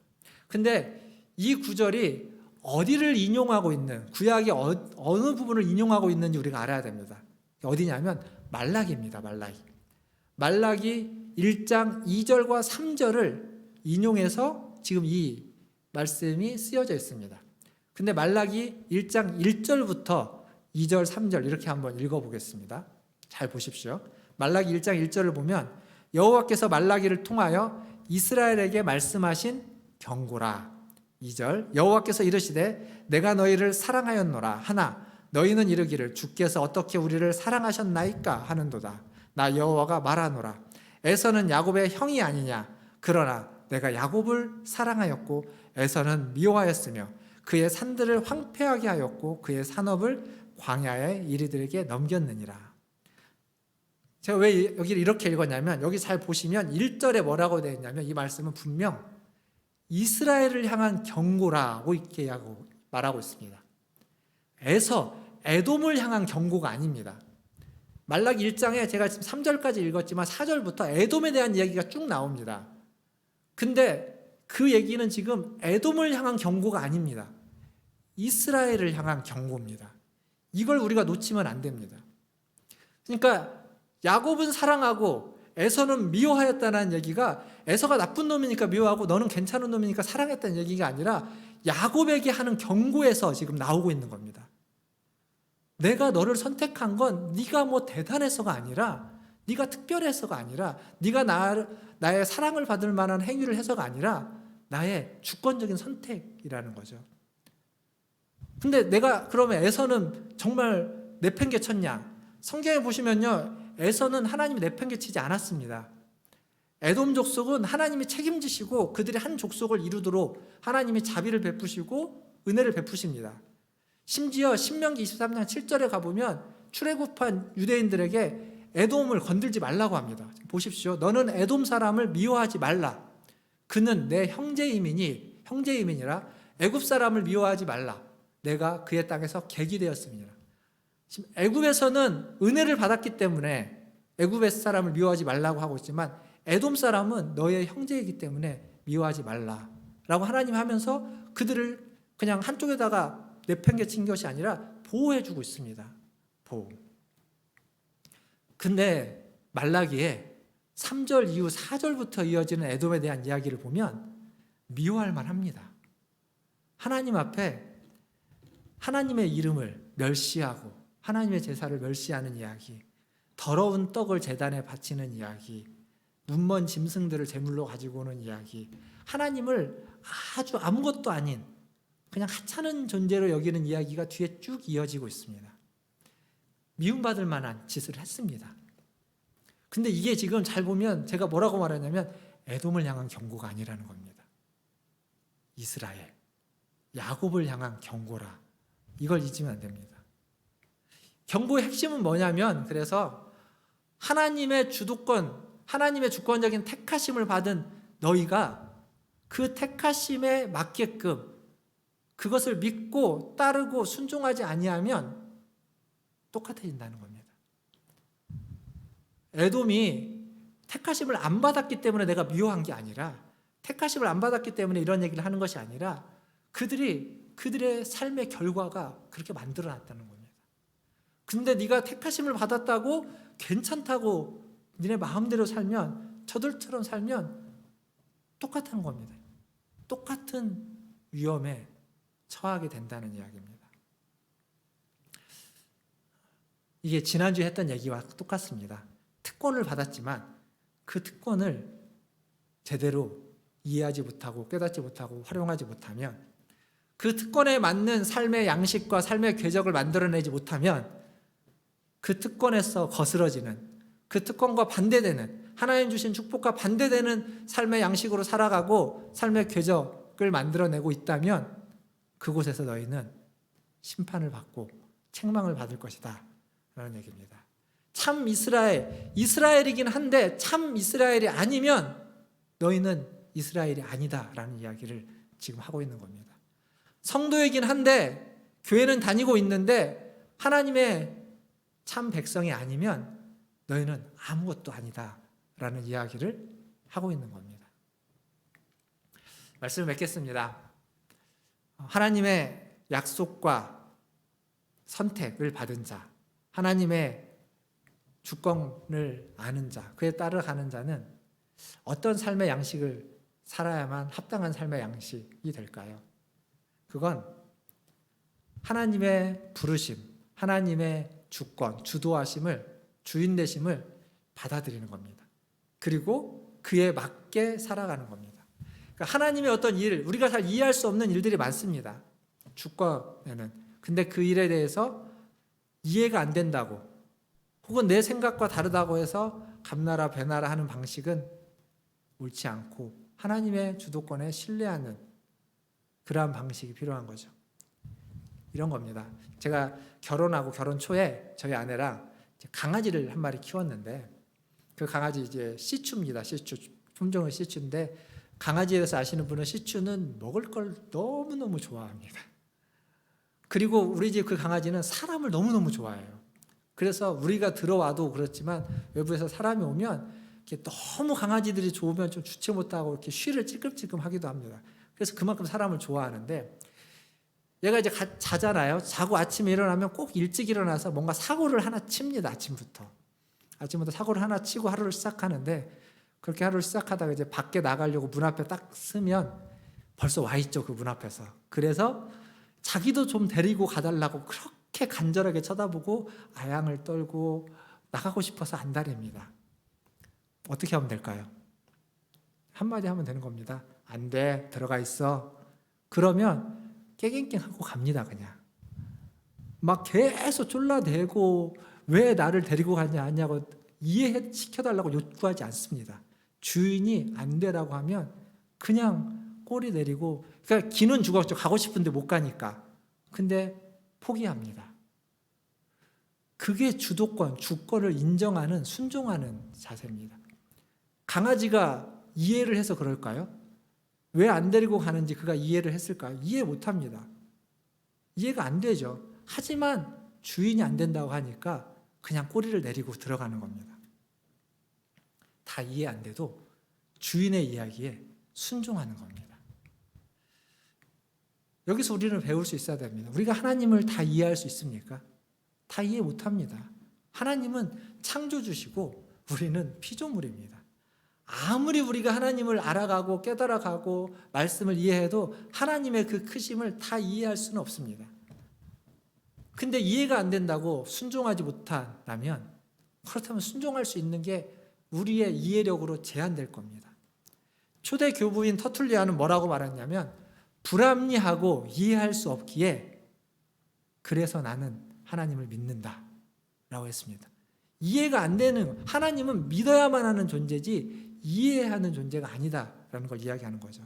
근데 이 구절이 어디를 인용하고 있는, 구약의 어느 부분을 인용하고 있는지 우리가 알아야 됩니다. 어디냐면 말라기입니다. 말라기 1장 2절과 3절을 인용해서 지금 이 말씀이 쓰여져 있습니다. 근데 말라기 1장 1절부터 2절, 3절 이렇게 한번 읽어보겠습니다. 잘 보십시오. 말라기 1장 1절을 보면 여호와께서 말라기를 통하여 이스라엘에게 말씀하신 경고라. 2절 여호와께서 이르시되 내가 너희를 사랑하였노라 하나 너희는 이르기를 주께서 어떻게 우리를 사랑하셨나이까 하는도다. 나 여호와가 말하노라 에서는 야곱의 형이 아니냐. 그러나 내가 야곱을 사랑하였고 에서는 미워하였으며 그의 산들을 황폐하게 하였고 그의 산업을 광야의 이리들에게 넘겼느니라. 제가 왜 여기를 이렇게 읽었냐면 여기 잘 보시면 1절에 뭐라고 되어 있냐면 이 말씀은 분명 이스라엘을 향한 경고라고 이렇게 말하고 있습니다. 에돔을 향한 경고가 아닙니다. 말라기 1장에 제가 지금 3절까지 읽었지만 4절부터 에돔에 대한 이야기가 쭉 나옵니다. 근데 그 얘기는 지금 에돔을 향한 경고가 아닙니다. 이스라엘을 향한 경고입니다. 이걸 우리가 놓치면 안 됩니다. 그러니까 야곱은 사랑하고 에서는 미워하였다는 얘기가 에서가 나쁜 놈이니까 미워하고 너는 괜찮은 놈이니까 사랑했다는 얘기가 아니라 야곱에게 하는 경고에서 지금 나오고 있는 겁니다. 내가 너를 선택한 건 네가 뭐 대단해서가 아니라, 네가 특별해서가 아니라, 네가 나의 사랑을 받을 만한 행위를 해서가 아니라 나의 주권적인 선택이라는 거죠. 근데 내가 그러면 에서는 정말 내팽개쳤냐? 성경에 보시면요, 에서는 하나님이 내팽개치지 않았습니다. 에돔 족속은 하나님이 책임지시고 그들이 한 족속을 이루도록 하나님이 자비를 베푸시고 은혜를 베푸십니다. 심지어 신명기 23장 7절에 가보면 출애굽한 유대인들에게 에돔을 건들지 말라고 합니다. 보십시오. 너는 에돔 사람을 미워하지 말라. 그는 내 형제임이니라. 애굽 사람을 미워하지 말라. 내가 그의 땅에서 객이 되었습니다. 지금 애굽에서는 은혜를 받았기 때문에 애굽의 사람을 미워하지 말라고 하고 있지만 에돔 사람은 너의 형제이기 때문에 미워하지 말라라고 하나님 하면서 그들을 그냥 한쪽에다가 내팽개친 것이 아니라 보호해주고 있습니다. 보호. 근데 말라기에 3절 이후 4절부터 이어지는 에돔에 대한 이야기를 보면 미워할 만합니다. 하나님 앞에 하나님의 이름을 멸시하고 하나님의 제사를 멸시하는 이야기, 더러운 떡을 제단에 바치는 이야기, 눈먼 짐승들을 제물로 가지고 오는 이야기, 하나님을 아주 아무것도 아닌 그냥 하찮은 존재로 여기는 이야기가 뒤에 쭉 이어지고 있습니다. 미움받을 만한 짓을 했습니다. 근데 이게 지금 잘 보면 제가 뭐라고 말하냐면 에돔을 향한 경고가 아니라는 겁니다. 이스라엘, 야곱을 향한 경고라. 이걸 잊으면 안 됩니다. 경고의 핵심은 뭐냐면, 그래서 하나님의 주도권, 하나님의 주권적인 택하심을 받은 너희가 그 택하심에 맞게끔 그것을 믿고 따르고 순종하지 아니하면 똑같아진다는 겁니다. 에돔이 택하심을 안 받았기 때문에 내가 미워한 게 아니라, 택하심을 안 받았기 때문에 이런 얘기를 하는 것이 아니라 그들의 삶의 결과가 그렇게 만들어놨다는 겁니다. 근데 네가 택하심을 받았다고 괜찮다고 니네 마음대로 살면, 저들처럼 살면 똑같은 겁니다. 똑같은 위험에 처하게 된다는 이야기입니다. 이게 지난주에 했던 얘기와 똑같습니다. 특권을 받았지만 그 특권을 제대로 이해하지 못하고 깨닫지 못하고 활용하지 못하면, 그 특권에 맞는 삶의 양식과 삶의 궤적을 만들어내지 못하면 그 특권에서 거스러지는, 그 특권과 반대되는, 하나님 주신 축복과 반대되는 삶의 양식으로 살아가고 삶의 궤적을 만들어내고 있다면 그곳에서 너희는 심판을 받고 책망을 받을 것이다 라는 얘기입니다. 참 이스라엘이긴 한데 참 이스라엘이 아니면 너희는 이스라엘이 아니다 라는 이야기를 지금 하고 있는 겁니다. 성도이긴 한데 교회는 다니고 있는데 하나님의 참 백성이 아니면 너희는 아무것도 아니다 라는 이야기를 하고 있는 겁니다. 말씀을 맺겠습니다. 하나님의 약속과 선택을 받은 자, 하나님의 주권을 아는 자, 그에 따라가는 자는 어떤 삶의 양식을 살아야만 합당한 삶의 양식이 될까요? 그건 하나님의 부르심, 하나님의 주권, 주도하심을, 주인 되심을 받아들이는 겁니다. 그리고 그에 맞게 살아가는 겁니다. 그러니까 하나님의 어떤 일, 우리가 잘 이해할 수 없는 일들이 많습니다. 주권에는. 근데 그 일에 대해서 이해가 안 된다고, 혹은 내 생각과 다르다고 해서 감나라 배나라 하는 방식은 옳지 않고 하나님의 주도권에 신뢰하는 그러한 방식이 필요한 거죠. 이런 겁니다. 제가 결혼하고 결혼 초에 저희 아내랑 강아지를 한 마리 키웠는데, 그 강아지 이제 시추입니다. 시추, 품종은 시추인데, 강아지에 대해서 아시는 분은 시추는 먹을 걸 너무너무 좋아합니다. 그리고 우리 집 그 강아지는 사람을 너무너무 좋아해요. 그래서 우리가 들어와도 그렇지만 외부에서 사람이 오면 이렇게 너무 강아지들이 좋으면 좀 주체 못하고 이렇게 쉬를 찔끔찔끔 하기도 합니다. 그래서 그만큼 사람을 좋아하는데, 얘가 이제 자잖아요. 자고 아침에 일어나면 꼭 일찍 일어나서 뭔가 사고를 하나 칩니다. 아침부터. 아침부터 사고를 하나 치고 하루를 시작하는데 그렇게 하루를 시작하다가 이제 밖에 나가려고 문 앞에 딱 서면 벌써 와 있죠, 그 문 앞에서. 그래서 자기도 좀 데리고 가달라고 그렇게 간절하게 쳐다보고 아양을 떨고 나가고 싶어서 안달입니다. 어떻게 하면 될까요? 한마디 하면 되는 겁니다. 안 돼, 들어가 있어. 그러면 깨갱깽하고 갑니다. 그냥 막 계속 쫄라대고 왜 나를 데리고 가냐 하냐고 이해시켜달라고 요구하지 않습니다. 주인이 안 되라고 하면 그냥 꼬리 내리고, 그러니까 기는 죽었죠. 가고 싶은데 못 가니까. 근데 포기합니다. 그게 주도권, 주권을 인정하는, 순종하는 자세입니다. 강아지가 이해를 해서 그럴까요? 왜 안 데리고 가는지 그가 이해를 했을까요? 이해 못합니다. 이해가 안 되죠. 하지만 주인이 안 된다고 하니까 그냥 꼬리를 내리고 들어가는 겁니다. 다 이해 안 돼도 주인의 이야기에 순종하는 겁니다. 여기서 우리는 배울 수 있어야 됩니다. 우리가 하나님을 다 이해할 수 있습니까? 다 이해 못합니다. 하나님은 창조주시고 우리는 피조물입니다. 아무리 우리가 하나님을 알아가고 깨달아가고 말씀을 이해해도 하나님의 그 크심을 다 이해할 수는 없습니다. 근데 이해가 안 된다고 순종하지 못한다면, 그렇다면 순종할 수 있는 게 우리의 이해력으로 제한될 겁니다. 초대 교부인 터툴리아는 뭐라고 말했냐면, 불합리하고 이해할 수 없기에 그래서 나는 하나님을 믿는다 라고 했습니다. 이해가 안 되는, 하나님은 믿어야만 하는 존재지 이해하는 존재가 아니다라는 걸 이야기하는 거죠.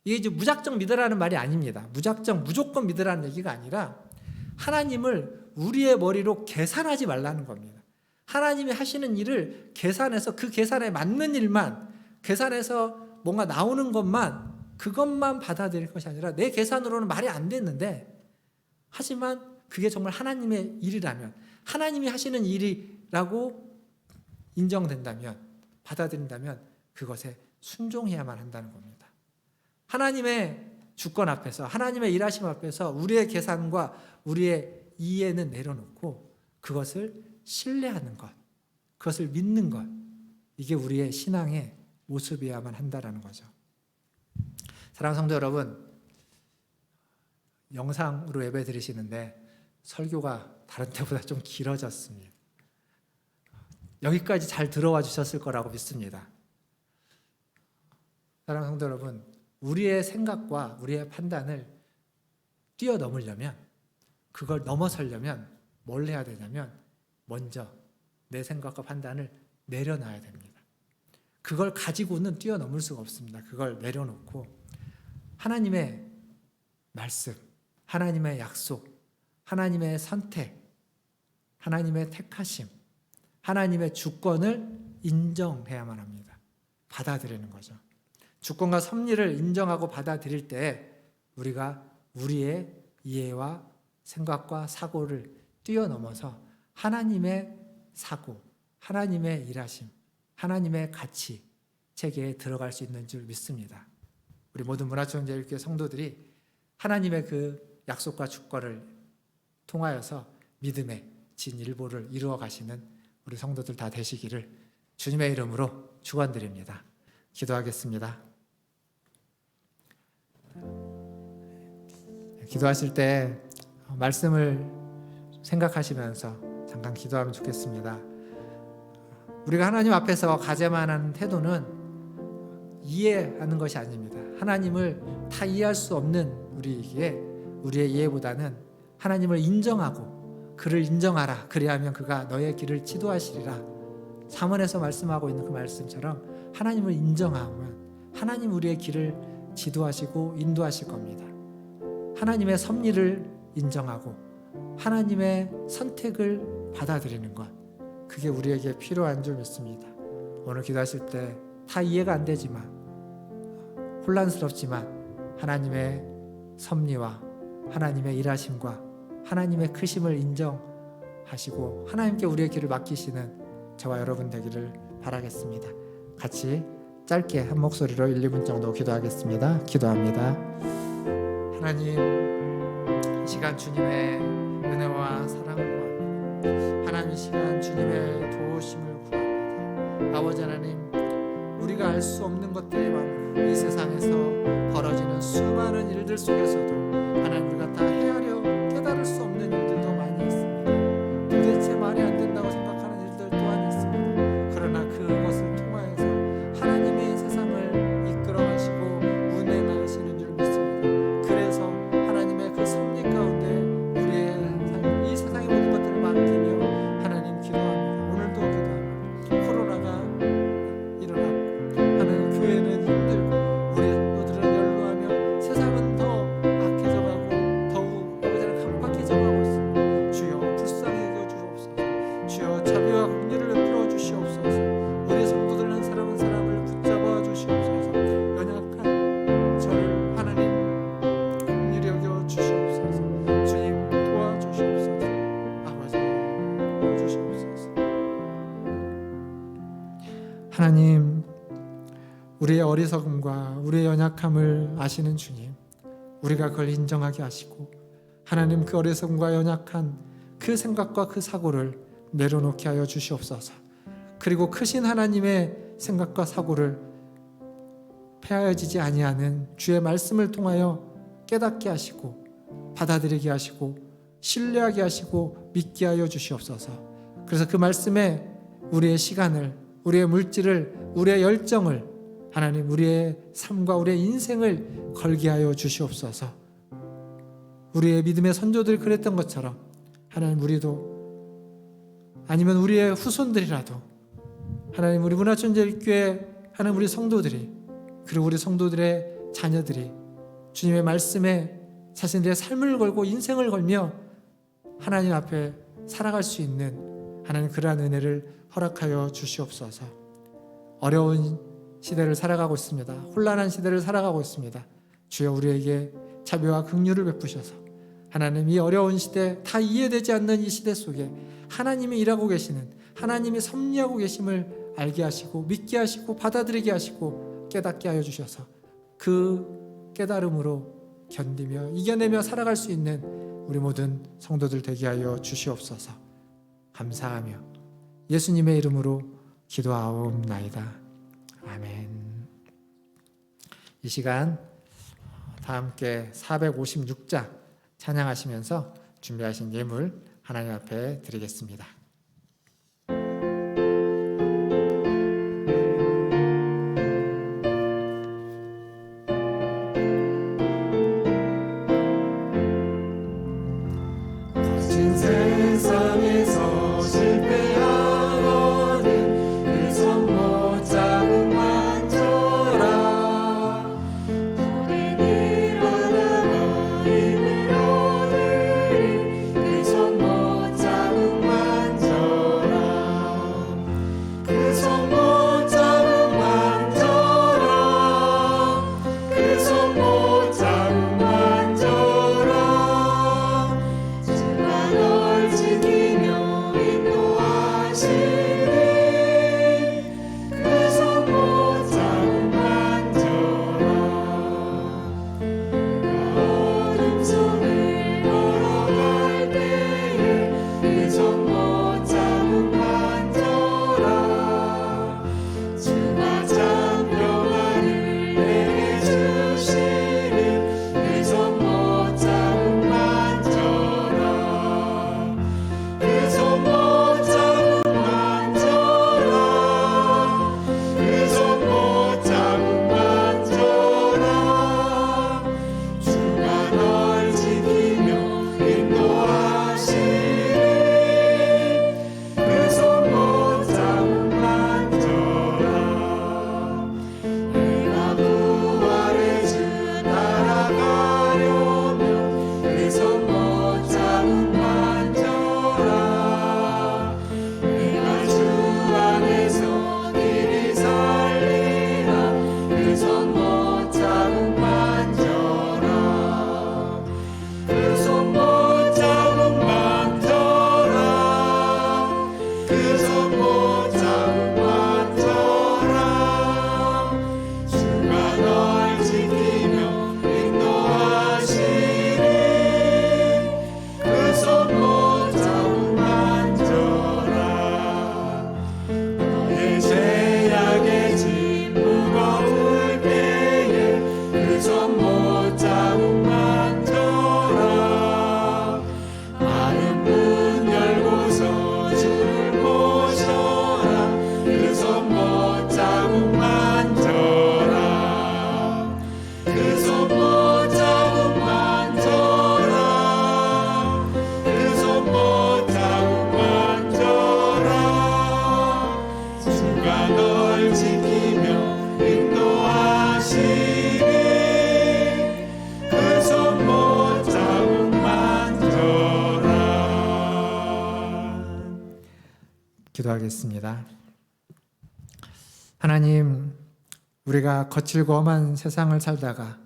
이게 이제 무작정 믿으라는 말이 아닙니다. 무조건 믿으라는 얘기가 아니라 하나님을 우리의 머리로 계산하지 말라는 겁니다. 하나님이 하시는 일을 계산해서 그 계산에 맞는 일만, 계산해서 뭔가 나오는 것만, 그것만 받아들일 것이 아니라 내 계산으로는 말이 안 됐는데, 하지만 그게 정말 하나님의 일이라면, 하나님이 하시는 일이라고 인정된다면, 받아들인다면 그것에 순종해야만 한다는 겁니다. 하나님의 주권 앞에서, 하나님의 일하심 앞에서 우리의 계산과 우리의 이해는 내려놓고 그것을 신뢰하는 것, 그것을 믿는 것, 이게 우리의 신앙의 모습이어야만 한다는 거죠. 사랑하는 성도 여러분, 영상으로 예배 드리시는데 설교가 다른 때보다 좀 길어졌습니다. 여기까지 잘 들어와 주셨을 거라고 믿습니다. 사랑하는 성도 여러분, 우리의 생각과 우리의 판단을 뛰어넘으려면, 그걸 넘어서려면 뭘 해야 되냐면 먼저 내 생각과 판단을 내려놔야 됩니다. 그걸 가지고는 뛰어넘을 수가 없습니다. 그걸 내려놓고 하나님의 말씀, 하나님의 약속, 하나님의 선택, 하나님의 택하심, 하나님의 주권을 인정해야만 합니다. 받아들이는 거죠. 주권과 섭리를 인정하고 받아들일 때 우리가 우리의 이해와 생각과 사고를 뛰어넘어서 하나님의 사고, 하나님의 일하심, 하나님의 가치 체계에 들어갈 수 있는 줄 믿습니다. 우리 모든 문화총재일교회 성도들이 하나님의 그 약속과 주권을 통하여서 믿음의 진일보를 이루어 가시는 우리 성도들 다 되시기를 주님의 이름으로 축원드립니다. 기도하겠습니다. 기도하실 때 말씀을 생각하시면서 잠깐 기도하면 좋겠습니다. 우리가 하나님 앞에서 가져야만 하는 태도는 이해하는 것이 아닙니다. 하나님을 다 이해할 수 없는 우리에게 우리의 이해보다는 하나님을 인정하고 그를 인정하라. 그리하면 그가 너의 길을 지도하시리라. 잠언에서 말씀하고 있는 그 말씀처럼 하나님을 인정하면 하나님 우리의 길을 지도하시고 인도하실 겁니다. 하나님의 섭리를 인정하고 하나님의 선택을 받아들이는 것, 그게 우리에게 필요한 줄 믿습니다. 오늘 기도하실 때 다 이해가 안 되지만, 혼란스럽지만 하나님의 섭리와 하나님의 일하심과 하나님의 크심을 인정하시고 하나님께 우리의 길을 맡기시는 저와 여러분 되기를 바라겠습니다. 같이 짧게 한 목소리로 1, 2분 정도 기도하겠습니다. 기도합니다. 하나님, 이 시간 주님의 은혜와 사랑을 구합니다. 하나님, 이 시간 주님의 도우심을 아버지 하나님, 우리가 알 수 없는 것들이 많고 이 세상에서 벌어지는 수많은 일들 속에서도 하나님, 우리가 다 헤아려 깨달을 수 없는 일들도 많이 있습니다. 도대체 말이 안 된다고 생각하는 일들 또한 있습니다. 그러나 그것을 통하여서 하나님의 세상을 이끌어 가시고 운에 나으시는 줄 믿습니다. 그래서 하나님의 그 섭리 가운데 우리의 삶, 이 세상의 모든 것들을 맡기며 하나님 기도합니다. 오늘도 기도합니다. 코로나가 일어났고 하나님, 교회는 힘들고 우리 성도들은 연로하며 세상은 더 악해져가고 더욱 아버지는 강박해져가고 있습니다. 주여 불쌍히 여겨 주옵소서. 주여 자비와 긍휼을 베풀어 주시옵소서. 우리 성도들 한 사람 한 사람을 붙잡아 주시옵소서. 연약한 저를 하나님 긍휼히 여겨 주시옵소서. 주님 도와주시옵소서. 아버지 도와주시옵소서. 하나님, 우리의 어리석음과 우리의 연약함을 아시는 주님, 우리가 그걸 인정하게 하시고 하나님, 그 어리석음과 연약한 그 생각과 그 사고를 내려놓게 하여 주시옵소서. 그리고 크신 하나님의 생각과 사고를 폐하여지지 아니하는 주의 말씀을 통하여 깨닫게 하시고 받아들이게 하시고 신뢰하게 하시고 믿게 하여 주시옵소서. 그래서 그 말씀에 우리의 시간을, 우리의 물질을, 우리의 열정을, 하나님, 우리의 삶과 우리의 인생을 걸게 하여 주시옵소서. 우리의 믿음의 선조들이 그랬던 것처럼 하나님, 우리도 아니면 우리의 후손들이라도 하나님, 우리 문화촌제일교회 하나님, 우리 성도들이, 그리고 우리 성도들의 자녀들이 주님의 말씀에 자신들의 삶을 걸고 인생을 걸며 하나님 앞에 살아갈 수 있는 하나님, 그러한 은혜를 허락하여 주시옵소서. 어려운 시대를 살아가고 있습니다. 혼란한 시대를 살아가고 있습니다. 주여, 우리에게 자비와 긍휼을 베푸셔서 하나님, 이 어려운 시대, 다 이해되지 않는 이 시대 속에 하나님이 일하고 계시는, 하나님이 섭리하고 계심을 알게 하시고 믿게 하시고 받아들이게 하시고 깨닫게 하여 주셔서 그 깨달음으로 견디며 이겨내며 살아갈 수 있는 우리 모든 성도들 되게 하여 주시옵소서. 감사하며 예수님의 이름으로 기도하옵나이다. 아멘. 이 시간 다 함께 456장 찬양하시면서 준비하신 예물 하나님 앞에 드리겠습니다. 거친 세상에서 실패하거든 그 손 못 잡은 만져라. 오랜 일 하다가 힘을 얻으리 그 손 못 잡은 만져라. 그 손 못 잡은 만져라. 그 손 못 잡은 만져라. 주가 널 지키며 인도하시니 그 손 못 잡은 만져라. 내가 어둠 속을 걸어갈 때에 그 손 못 잡은 만져라. 주가 널 지키며 인도하시니 그 손 못 자국 만져라. 기도하겠습니다. 하나님, 우리가 거칠고 험한 세상을 살다가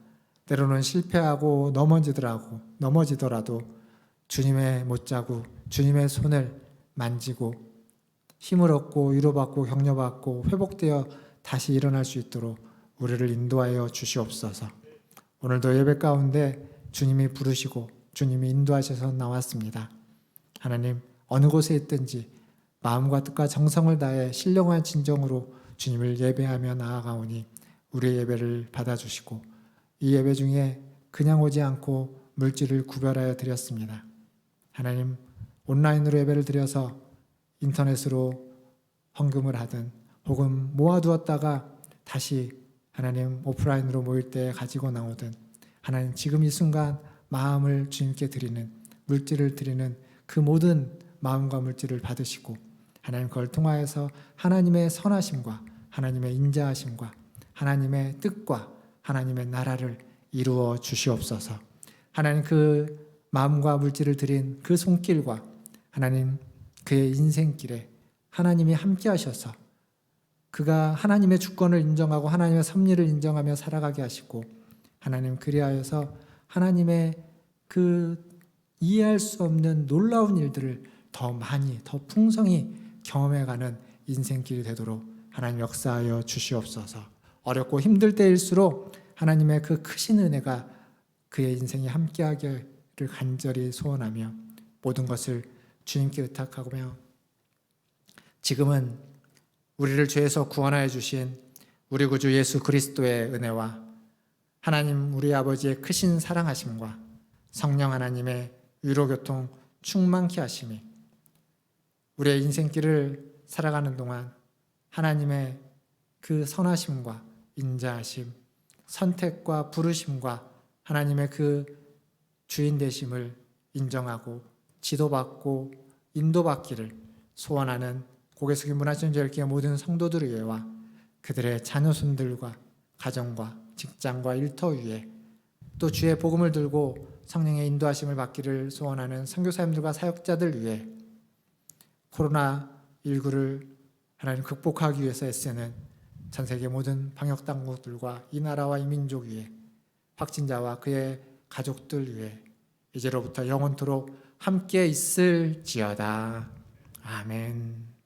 때로는 실패하고 넘어지더라도 주님의 못자국, 주님의 손을 만지고 힘을 얻고 위로받고 격려받고 회복되어 다시 일어날 수 있도록 우리를 인도하여 주시옵소서. 오늘도 예배 가운데 주님이 부르시고 주님이 인도하셔서 나왔습니다. 하나님, 어느 곳에 있든지 마음과 뜻과 정성을 다해 신령한 진정으로 주님을 예배하며 나아가오니 우리의 예배를 받아주시고 이 예배 중에 그냥 오지 않고 물질을 구별하여 드렸습니다. 하나님, 온라인으로 예배를 드려서 인터넷으로 헌금을 하든 혹은 모아두었다가 다시 하나님 오프라인으로 모일 때 가지고 나오든 하나님, 지금 이 순간 마음을 주님께 드리는, 물질을 드리는 그 모든 마음과 물질을 받으시고 하나님, 그걸 통하여서 하나님의 선하심과 하나님의 인자하심과 하나님의 뜻과 하나님의 나라를 이루어 주시옵소서. 하나님, 그 마음과 물질을 드린 그 손길과 하나님 그의 인생길에 하나님이 함께 하셔서 그가 하나님의 주권을 인정하고 하나님의 섭리를 인정하며 살아가게 하시고 하나님, 그리하여서 하나님의 그 이해할 수 없는 놀라운 일들을 더 많이 더 풍성히 경험해가는 인생길이 되도록 하나님 역사하여 주시옵소서. 어렵고 힘들 때일수록 하나님의 그 크신 은혜가 그의 인생에 함께하기를 간절히 소원하며 모든 것을 주님께 의탁하며 지금은 우리를 죄에서 구원하여 주신 우리 구주 예수 그리스도의 은혜와 하나님 우리 아버지의 크신 사랑하심과 성령 하나님의 위로교통 충만케 하심이 우리의 인생길을 살아가는 동안 하나님의 그 선하심과 인자하심, 선택과 부르심과 하나님의 그 주인 되심을 인정하고 지도받고 인도받기를 소원하는 고개 숙인 문화전절기의 모든 성도들 위에와 그들의 자녀손들과 가정과 직장과 일터 위에 또 주의 복음을 들고 성령의 인도하심을 받기를 소원하는 선교사님들과 사역자들 위해 코로나19를 하나님 극복하기 위해서 애쓰는 전 세계 모든 방역 당국들과 이 나라와 이 민족 위에 확진자와 그의 가족들 위해 이제로부터 영원토록 함께 있을지어다. 아멘.